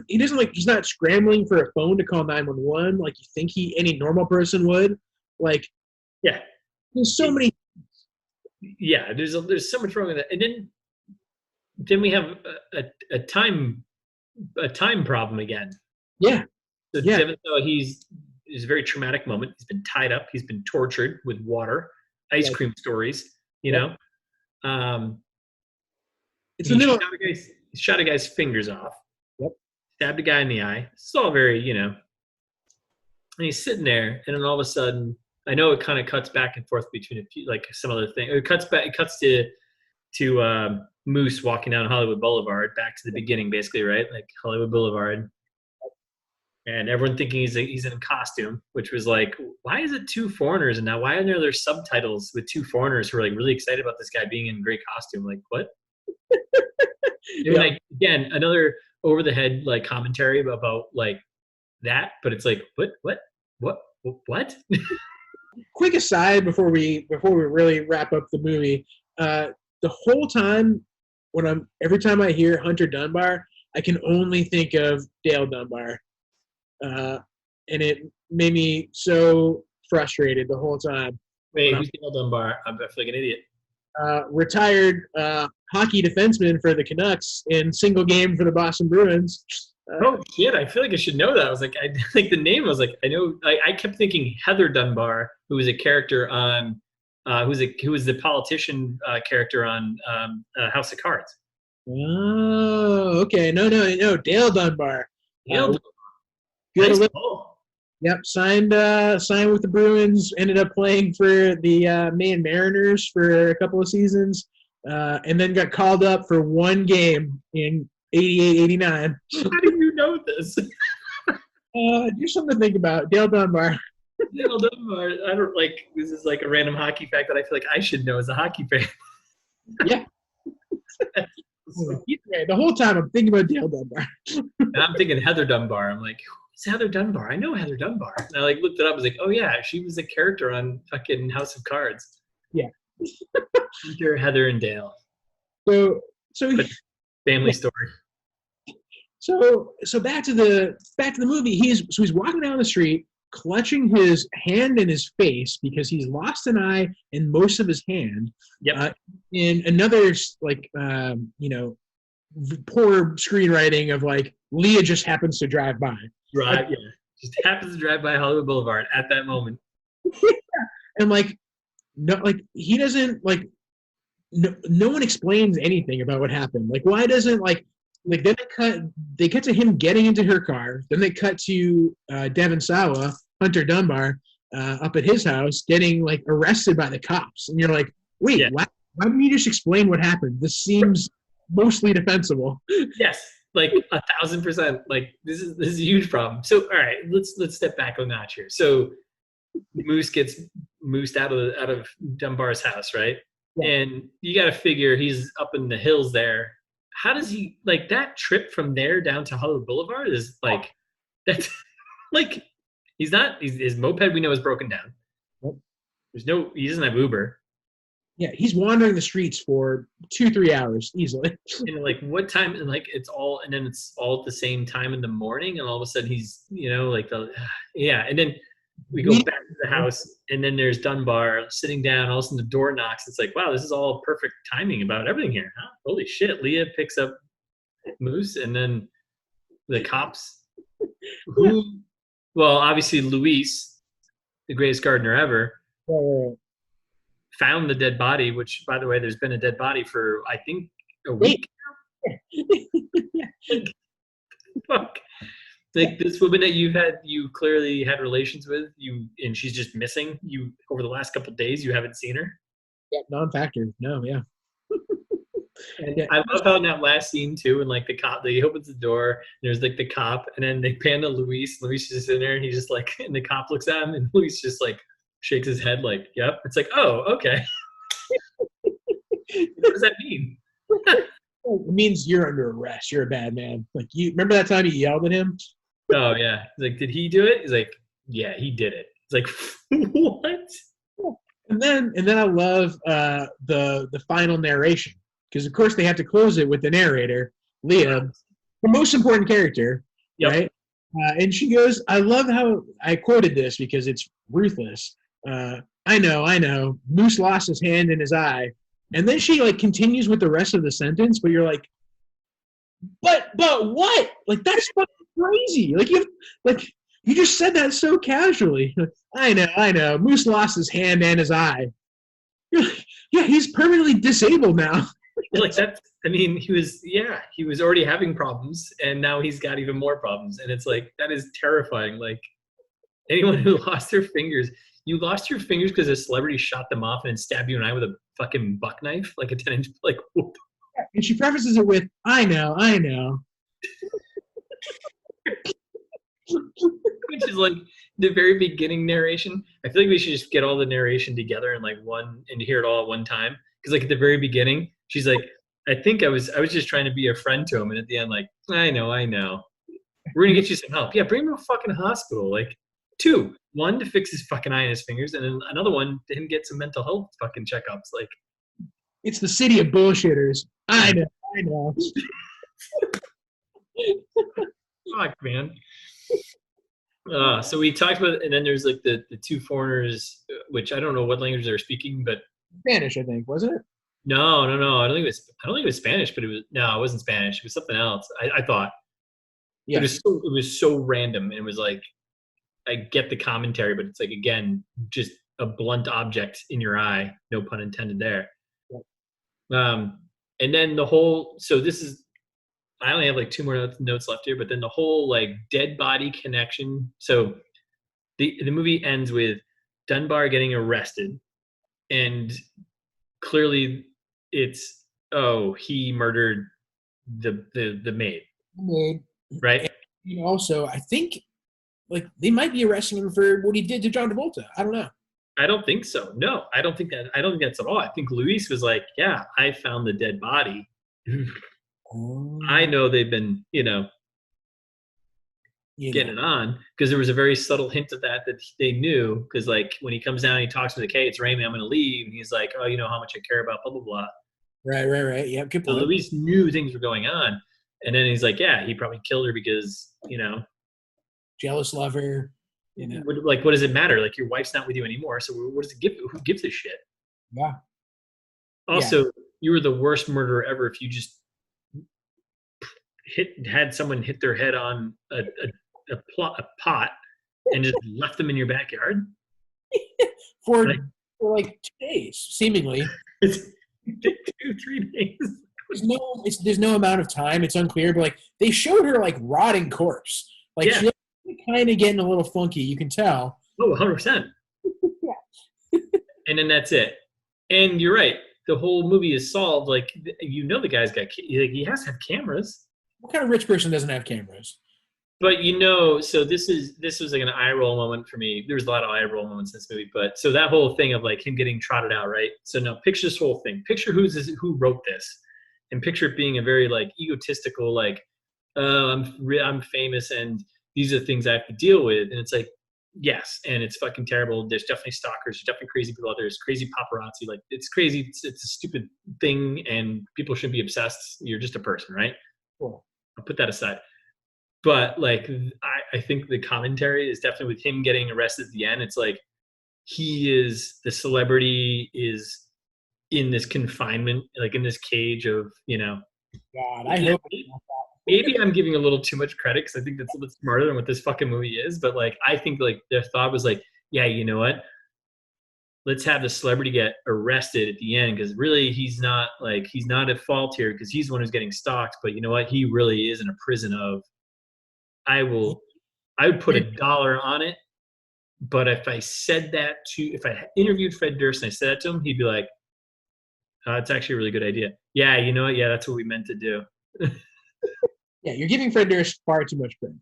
He's not scrambling for a phone to call 911 like you think any normal person would. Yeah. There's so many. Yeah, there's so much wrong with that. And then we have a time problem again. Yeah. So Devin, it's a very traumatic moment. He's been tied up. He's been tortured with water, ice cream stories, know. It's the middle. He shot a guy's fingers off. Yep. Stabbed a guy in the eye. It's all very, and he's sitting there, and then all of a sudden, I know it kind of cuts back and forth between a few, some other thing. It cuts to Moose walking down Hollywood Boulevard, back to the beginning, basically, right? Hollywood Boulevard. and everyone thinking he's in costume, which was like, why is it two foreigners? And now why are there subtitles with two foreigners who are like really excited about this guy being in great costume? Like what? I mean, Yeah. like again, another over the head like commentary about like that, but it's like what? Quick aside before we really wrap up the movie, the whole time every time I hear Hunter Dunbar, I can only think of Dale Dunbar, and it made me so frustrated the whole time. Wait, who's Dale Dunbar? I feel like an idiot. Retired hockey defenseman for the Canucks in single game for the Boston Bruins. Oh shit! I feel like I should know that. I was like, I think the name. I was like, I know. I kept thinking Heather Dunbar, who was a character on, who was the politician character on House of Cards. Oh, okay. No, Dale Dunbar. Dale Good. nice ball. Yep, signed with the Bruins. Ended up playing for the Maine Mariners for a couple of seasons, and then got called up for one game in 88-89. How do you know this? Just something to think about. Dale Dunbar. Dale Dunbar. I don't like. This is like a random hockey fact that I feel like I should know as a hockey fan. Yeah. The whole time I'm thinking about Dale Dunbar. And I'm thinking Heather Dunbar. I'm like, who's Heather Dunbar? I know Heather Dunbar. And I like looked it up. I was like, oh yeah, she was a character on fucking House of Cards. Yeah. Hunter, Heather, and Dale. So family story. So back to the movie. He's walking down the street, clutching his hand in his face because he's lost an eye and most of his hand. Yep. In another poor screenwriting of like Leah just happens to drive by. Right. Yeah. Just happens to drive by Hollywood Boulevard at that moment. Yeah. And he doesn't no one explains anything about what happened. Like why doesn't then they cut to him getting into her car. Then they cut to Devon Sawa, Hunter Dunbar, up at his house getting arrested by the cops. And you're like, wait, why didn't you just explain what happened? This seems mostly defensible. Yes, 1,000%. This is a huge problem. So all right, let's step back a notch here. So Moose gets moosed out of Dunbar's house, right? Yeah. And you got to figure he's up in the hills there. How does he that trip from there down to Hollywood Boulevard is that's his moped we know is broken down. Yep. He doesn't have Uber. Yeah, he's wandering the streets for 2-3 hours easily. And what time? And it's all at the same time in the morning, and all of a sudden he's and then we go back to the house, and then there's Dunbar sitting down. All of a sudden the door knocks. It's like, wow, this is all perfect timing about everything here. Huh? Holy shit! Leah picks up Moose, and then the cops, well, obviously Luis, the greatest gardener ever, found the dead body. Which, by the way, there's been a dead body for I think a week now. Fuck. This woman that you clearly had relations with, and she's just missing. You over the last couple of days, you haven't seen her. Yeah, non-factor. No, yeah. And I love how in that last scene too, and the cop, he opens the door. There's the cop, and then they pan to Luis. Luis is just in there, and he's just and the cop looks at him, and Luis just shakes his head, yep. It's oh, okay. What does that mean? It means you're under arrest. You're a bad man. You remember that time you yelled at him? Oh yeah. He's did he do it? He's yeah, he did it. It's what? And then I love the final narration, because of course they have to close it with the narrator, Leah, the most important character, yep. Right? And she goes, I love how I quoted this because it's ruthless. I know. Moose lost his hand in his eye. And then she continues with the rest of the sentence, but you're but what? That's fucking crazy. You just said that so casually. I know. Moose lost his hand and his eye. You're yeah, he's permanently disabled now. That. I mean, he was already having problems, and now he's got even more problems. And it's that is terrifying. Anyone who lost their fingers. You lost your fingers because a celebrity shot them off and stabbed you in the eye with a fucking buck knife, a 10-inch. And she prefaces it with, I know. which is like the very beginning narration. I feel like we should just get all the narration together in like one and hear it all at one time. Because like at the very beginning, she's like, I was just trying to be a friend to him, and at the end, like, I know. We're gonna get you some help. Yeah, bring him to a fucking hospital. Like, two, one to fix his fucking eye and his fingers, and then another one to him get some mental health fucking checkups. Like, It's the city of bullshitters. I know. fuck, man. So we talked about, and then there's like the two foreigners, which I don't know what language they're speaking, but Spanish, I think, wasn't it? no. I don't think it was Spanish, but it wasn't Spanish. It was something else. I thought Yeah. it was so random, and it was like, I get the commentary, but it's like, again, just a blunt object in your eye, no pun intended there. And then I only have like two more notes left here, but then the whole like dead body connection. So the movie ends with Dunbar getting arrested, and clearly it's, he murdered the maid, right? And also, I think like they might be arresting him for what he did to John Travolta. I don't know. I don't think so. No, I don't think that's at all. I think Luis was like, yeah, I found the dead body. I know they've been, getting it on, because there was a very subtle hint of that they knew, because like when he comes down and he talks to the K, it's Raymond, I'm going to leave. And he's like, oh, you know how much I care about blah, blah, blah. Right. Yeah, good So point. Luis knew things were going on. And then he's like, yeah, he probably killed her because, Jealous lover. what does it matter? Like, your wife's not with you anymore. So what does it give? Who gives a shit? Yeah. Also, you were the worst murderer ever if you just had someone hit their head on a pot and just left them in your backyard for like 2 days, seemingly. It's 2-3 days. There's no amount of time. It's unclear, but like they showed her like rotting corpse. Like she's kind of getting a little funky. You can tell. Oh, 100%. Yeah. And then that's it. And you're right. The whole movie is solved. Like, the guy's got, he has to have cameras. What kind of rich person doesn't have cameras? But so this was like an eye roll moment for me. There was a lot of eye roll moments in this movie, but so that whole thing of like him getting trotted out, right? So now picture this whole thing. Picture who wrote this, and picture it being a very like egotistical, like, I'm famous and these are the things I have to deal with, and it's like, yes, and it's fucking terrible. There's definitely stalkers. There's definitely crazy people out there. There's crazy paparazzi. Like, it's crazy. It's a stupid thing, and people shouldn't be obsessed. You're just a person, right? Cool. I'll put that aside. But like, I think the commentary is definitely with him getting arrested at the end. It's like the celebrity is in this confinement, like in this cage of, God, I hope. Maybe I'm giving a little too much credit because I think that's a little smarter than what this fucking movie is. But like, I think like their thought was like, yeah, you know what? Let's have the celebrity get arrested at the end, because really he's not at fault here, because he's the one who's getting stalked. But you know what? He really is in a prison of. I would put $1 on it. But if I interviewed Fred Durst and I said that to him, he'd be like, it's actually a really good idea. Yeah, you know what? Yeah, that's what we meant to do. Yeah, you're giving Fred Durst far too much credit.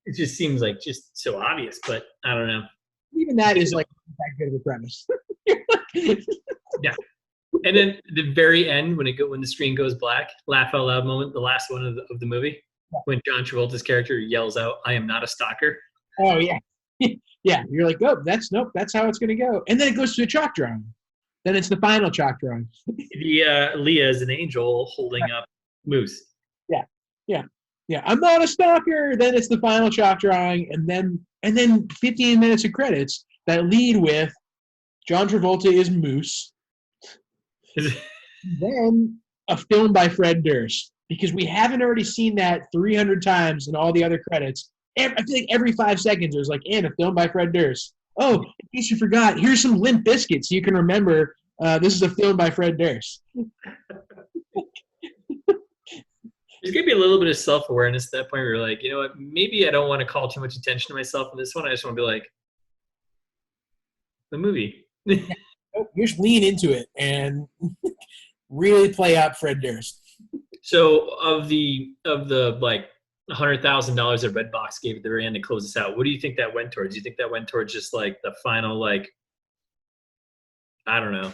It just seems like just so obvious, but I don't know. Even that is like that good of a premise. Yeah. And then the very end, when the screen goes black, laugh out loud moment, the last one of the movie, when John Travolta's character yells out, "I am not a stalker." Oh yeah. Yeah, you're like, that's how it's gonna go. And then it goes to a chalk drawing. Then it's the final chalk drawing. Leah is an angel holding up Moose. Yeah. I'm not a stalker. Then it's the final chalk drawing, and then 15 minutes of credits that lead with John Travolta is Moose. Then a film by Fred Durst, because we haven't already seen that 300 times in all the other credits. I feel like every 5 seconds there's like, and a film by Fred Durst. Oh, in case you forgot, here's some Limp Bizkit so you can remember this is a film by Fred Durst. There's going to be a little bit of self-awareness at that point where you're like, you know what, maybe I don't want to call too much attention to myself in this one. I just want to be like, the movie. You just lean into it and really play out Fred Durst. So of the like, $100,000 that Redbox gave at the very end to close us out. What do you think that went towards? Do you think that went towards just like the final, like, I don't know,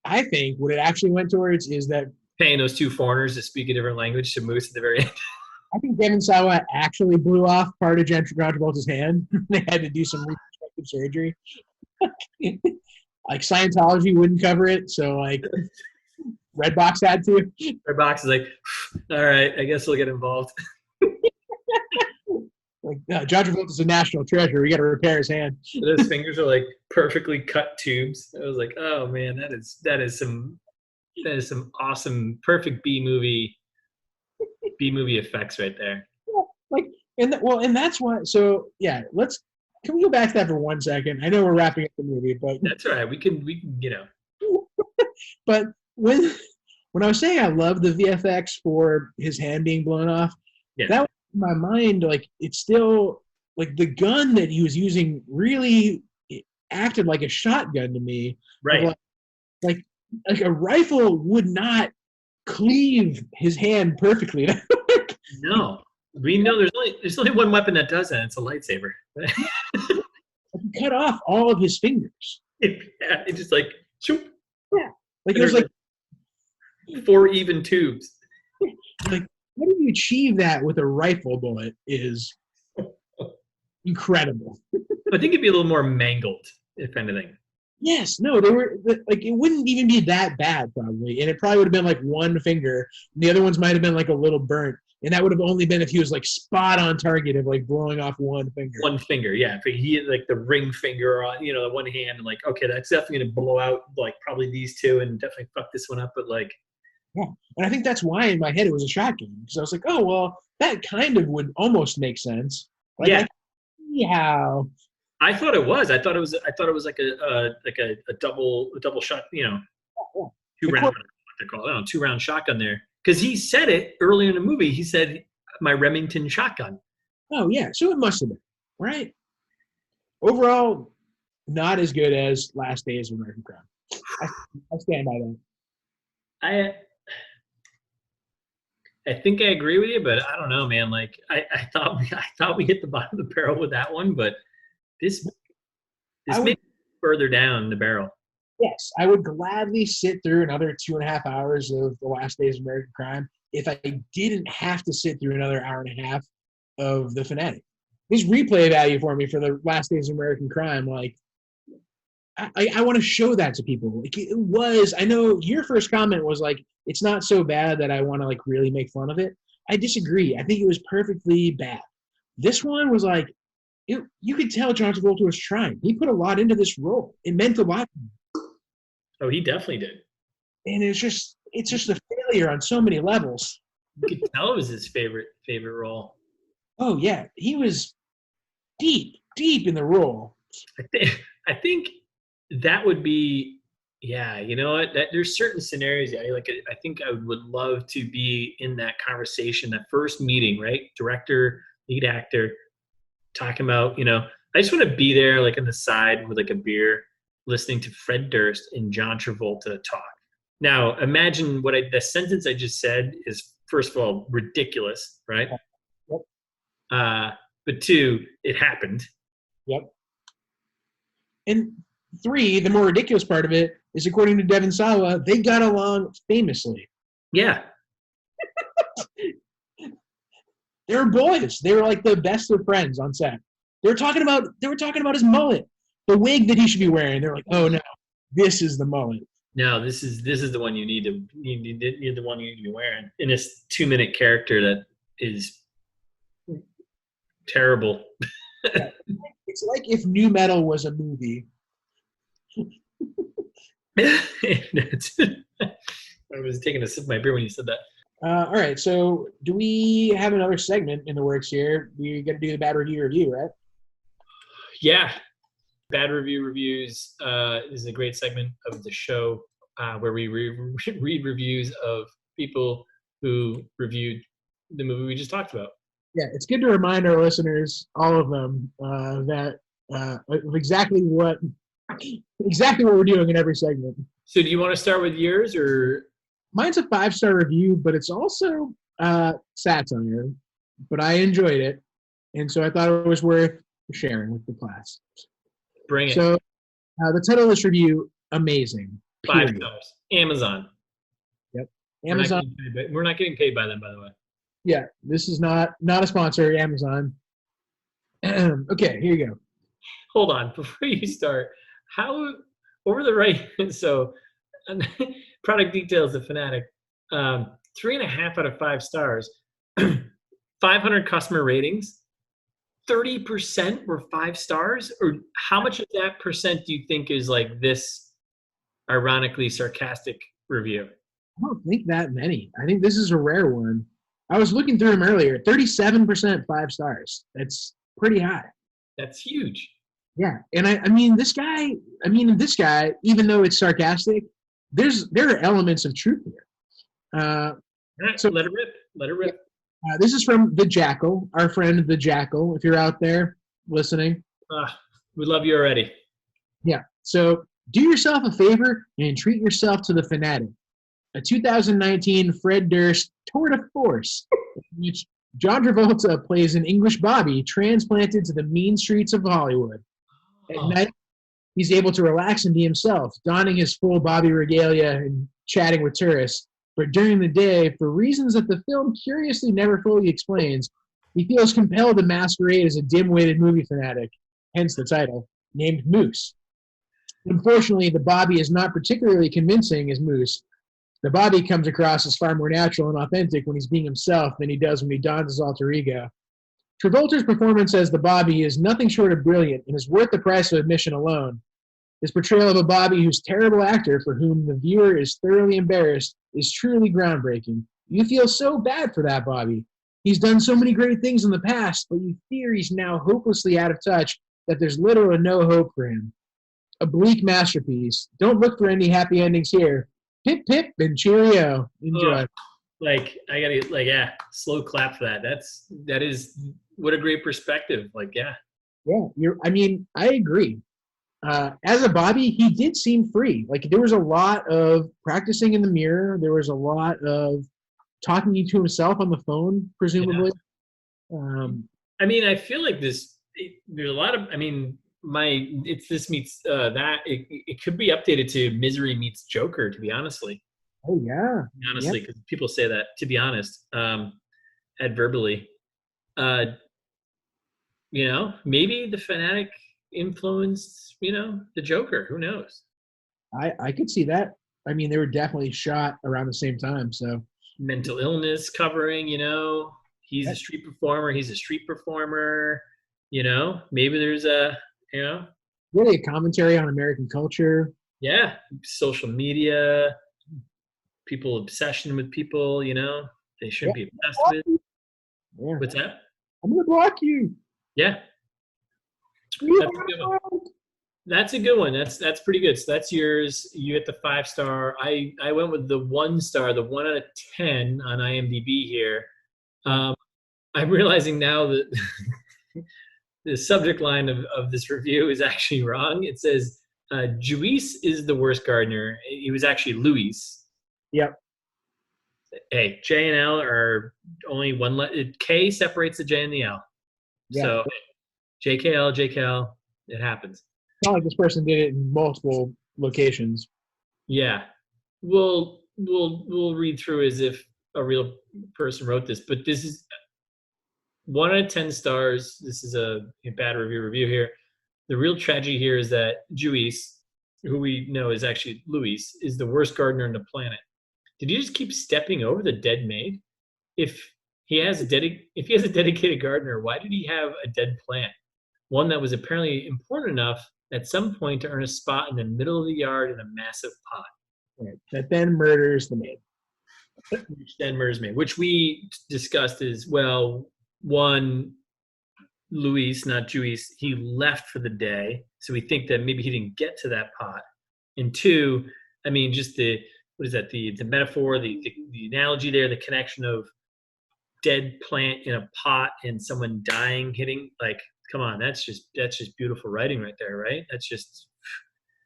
I think what it actually went towards is that paying those two foreigners to speak a different language to Moose at the very end? I think Devin Sawa actually blew off part of John Travolta's hand. They had to do some reconstructive surgery. Like Scientology wouldn't cover it, so like Redbox had to. Redbox is like, all right, I guess we'll get involved. Like John Travolta's a national treasure. We got to repair his hand. Those fingers are like perfectly cut tubes. I was like, oh man, that is some awesome, perfect B movie effects right there. Yeah, like and that's why. So yeah, can we go back to that for 1 second? I know we're wrapping up the movie, but that's all right. We can But when I was saying I love the VFX for his hand being blown off, yeah, that was in my mind. Like it's still like the gun that he was using really acted like a shotgun to me. right. Like a rifle would not cleave his hand perfectly. No, we know there's only one weapon that does that. It's a lightsaber. Cut off all of his fingers. Yeah, it just like shoop. Yeah, like it was like 4 even tubes. Like, how do you achieve that with a rifle bullet is incredible. I think it'd be a little more mangled, if anything. Yes, no, they were like it wouldn't even be that bad probably, and it probably would have been like one finger. And the other ones might have been like a little burnt, and that would have only been if he was like spot on target of like blowing off one finger. One finger, yeah. If he had like the ring finger on, the one hand, and like, okay, that's definitely gonna blow out like probably these two, and definitely fuck this one up. But like, yeah, and I think that's why in my head it was a shotgun because I was like, oh well, that kind of would almost make sense. Like, yeah. How? I thought it was. I thought it was like a double shot. Two round. What they call it? 2-round shotgun there. Because he said it earlier in the movie. He said my Remington shotgun. Oh yeah, so it must have been right. Overall, not as good as Last Days of American Crime. I stand by that. I think I agree with you, but I don't know, man. Like I thought we hit the bottom of the barrel with that one, but this may be further down the barrel. Yes, I would gladly sit through another 2.5 hours of The Last Days of American Crime if I didn't have to sit through another hour and a half of The Fanatic. There's replay value for me for The Last Days of American Crime. Like, I want to show that to people. Like, it was, I know your first comment was like, it's not so bad that I want to like really make fun of it. I disagree. I think it was perfectly bad. This one was like, you could tell John Travolta was trying. He put a lot into this role. It meant a lot. Oh, he definitely did. And it's just a failure on so many levels. You could tell it was his favorite role. Oh yeah, he was deep in the role. I think that would be, yeah. You know what? There's certain scenarios. Yeah, like I think I would love to be in that conversation, that first meeting, right? Director, lead actor, talking about, I just want to be there, like on the side with like a beer, listening to Fred Durst and John Travolta talk. Now, imagine the sentence I just said is, first of all, ridiculous, right? Yep. But 2, it happened. Yep. And 3, the more ridiculous part of it is, according to Devin Sawa, they got along famously. Yeah. They were boys. They were like the best of friends on set. They were talking about his mullet, the wig that he should be wearing. They're like, oh no, this is the mullet. No, this is the one you need the one you need to be wearing in this 2-minute character that is terrible. It's like if nu metal was a movie. I was taking a sip of my beer when you said that. All right, so do we have another segment in the works here? We got to do the bad review, right? Yeah. Bad reviews is a great segment of the show where we read reviews of people who reviewed the movie we just talked about. Yeah, it's good to remind our listeners, all of them, that of exactly what we're doing in every segment. So do you want to start with yours, or? Mine's a 5-star review, but it's also satire. but I enjoyed it, and so I thought it was worth sharing with the class. Bring it. So the title of this review, amazing. 5 Period. stars. Amazon. Yep. We're not, Amazon. we're not getting paid by them, by the way. Yeah, this is not a sponsor. Amazon. Okay, here you go. Hold on. Before you start, over the right, so product details of Fanatic, 3.5 out of 5 stars, 500 customer ratings, 30% were 5 stars, or how much of that percent do you think is like this ironically sarcastic review? I don't think that many. I think this is a rare one. I was looking through them earlier. 37% 5 stars. That's pretty high. That's huge. Yeah, and I mean this guy. Even though it's sarcastic, there are elements of truth here. All right, So let it rip. Let it rip. this is from the Jackal, our friend the Jackal. If you're out there listening, We love you already. yeah. So do yourself a favor and treat yourself to the Fanatic, a 2019 Fred Durst tour de force, in which John Travolta plays an English Bobby transplanted to the mean streets of Hollywood. At night, he's able to relax and be himself, donning his full Bobby regalia and chatting with tourists. But during the day, for reasons that the film curiously never fully explains, he feels compelled to masquerade as a dim-witted movie fanatic, hence the title, named Moose. Unfortunately, the Bobby is not particularly convincing as Moose. The Bobby comes across as far more natural and authentic when he's being himself than he does when he dons his alter ego. Travolta's performance as the Bobby is nothing short of brilliant and is worth the price of admission alone. His portrayal of a Bobby who's a terrible actor for whom the viewer is thoroughly embarrassed is truly groundbreaking. You feel so bad for that Bobby. He's done so many great things in the past, but you fear he's now hopelessly out of touch, that there's little or no hope for him. A bleak masterpiece. Don't look for any happy endings here. Pip, pip, and cheerio. Enjoy. Like I gotta yeah, slow clap for that. That is what a great perspective. Like yeah. Yeah, I agree. As a Bobby, he did seem free. Like there was a lot of practicing in the mirror. There was a lot of talking to himself on the phone, presumably. Yeah. I feel like there's a lot of. This meets that. It could be updated to Misery meets Joker. To be honestly. Oh yeah. Honestly, because people say that. To be honest, adverbally, maybe the Fanatic influenced, the Joker. Who knows? I could see that. They were definitely shot around the same time. So mental illness covering, he's a street performer. He's a street performer. Maybe there's really a commentary on American culture. Yeah, social media, people obsession with people. They shouldn't be obsessed with. Yeah. What's that? I'm gonna block you. Yeah. That's a good one. That's pretty good. So that's yours. You get the 5 star. I went with the 1 star, the 1 out of 10 on IMDb here. I'm realizing now that the subject line of this review is actually wrong. It says Juice is the worst gardener. It was actually Luis. Yep. Hey, J and L are only one. K separates the J and the L. Yeah. So JKL, JKL, it happens. It's not like this person did it in multiple locations. Yeah. We'll read through as if a real person wrote this, but this is 1 out of 10 stars. This is a bad review here. The real tragedy here is that Juice, who we know is actually Luis, is the worst gardener on the planet. Did he just keep stepping over the dead maid? If he has a dedicated gardener, why did he have a dead plant? One that was apparently important enough at some point to earn a spot in the middle of the yard in a massive pot. Right. That then murders the maid. Which we discussed as well. One, Luis, not Juice, he left for the day, so we think that maybe he didn't get to that pot. And 2, just the metaphor, the analogy there, the connection of dead plant in a pot and someone dying, hitting, like, come on, that's just beautiful writing right there, right? That's just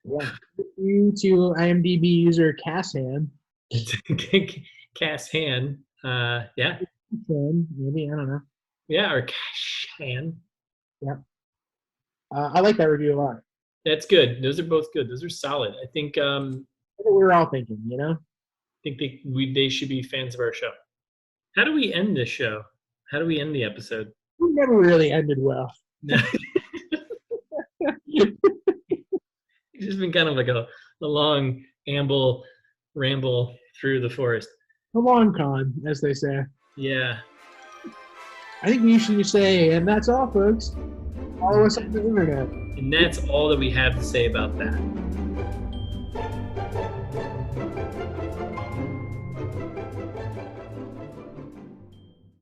you to IMDb user Cassan. Cassan, yeah. Maybe, I don't know. Yeah, or Shan. Yeah. I like that review a lot. That's good. Those are both good. Those are solid. I think That's what we were all thinking, you know? they should be fans of our show. How do we end this show? How do we end the episode? We never really ended well. It's just been kind of like a long ramble through the forest. A long con, as they say. Yeah. I think we should say, and that's all, folks. Follow us on the internet. And that's all that we have to say about that.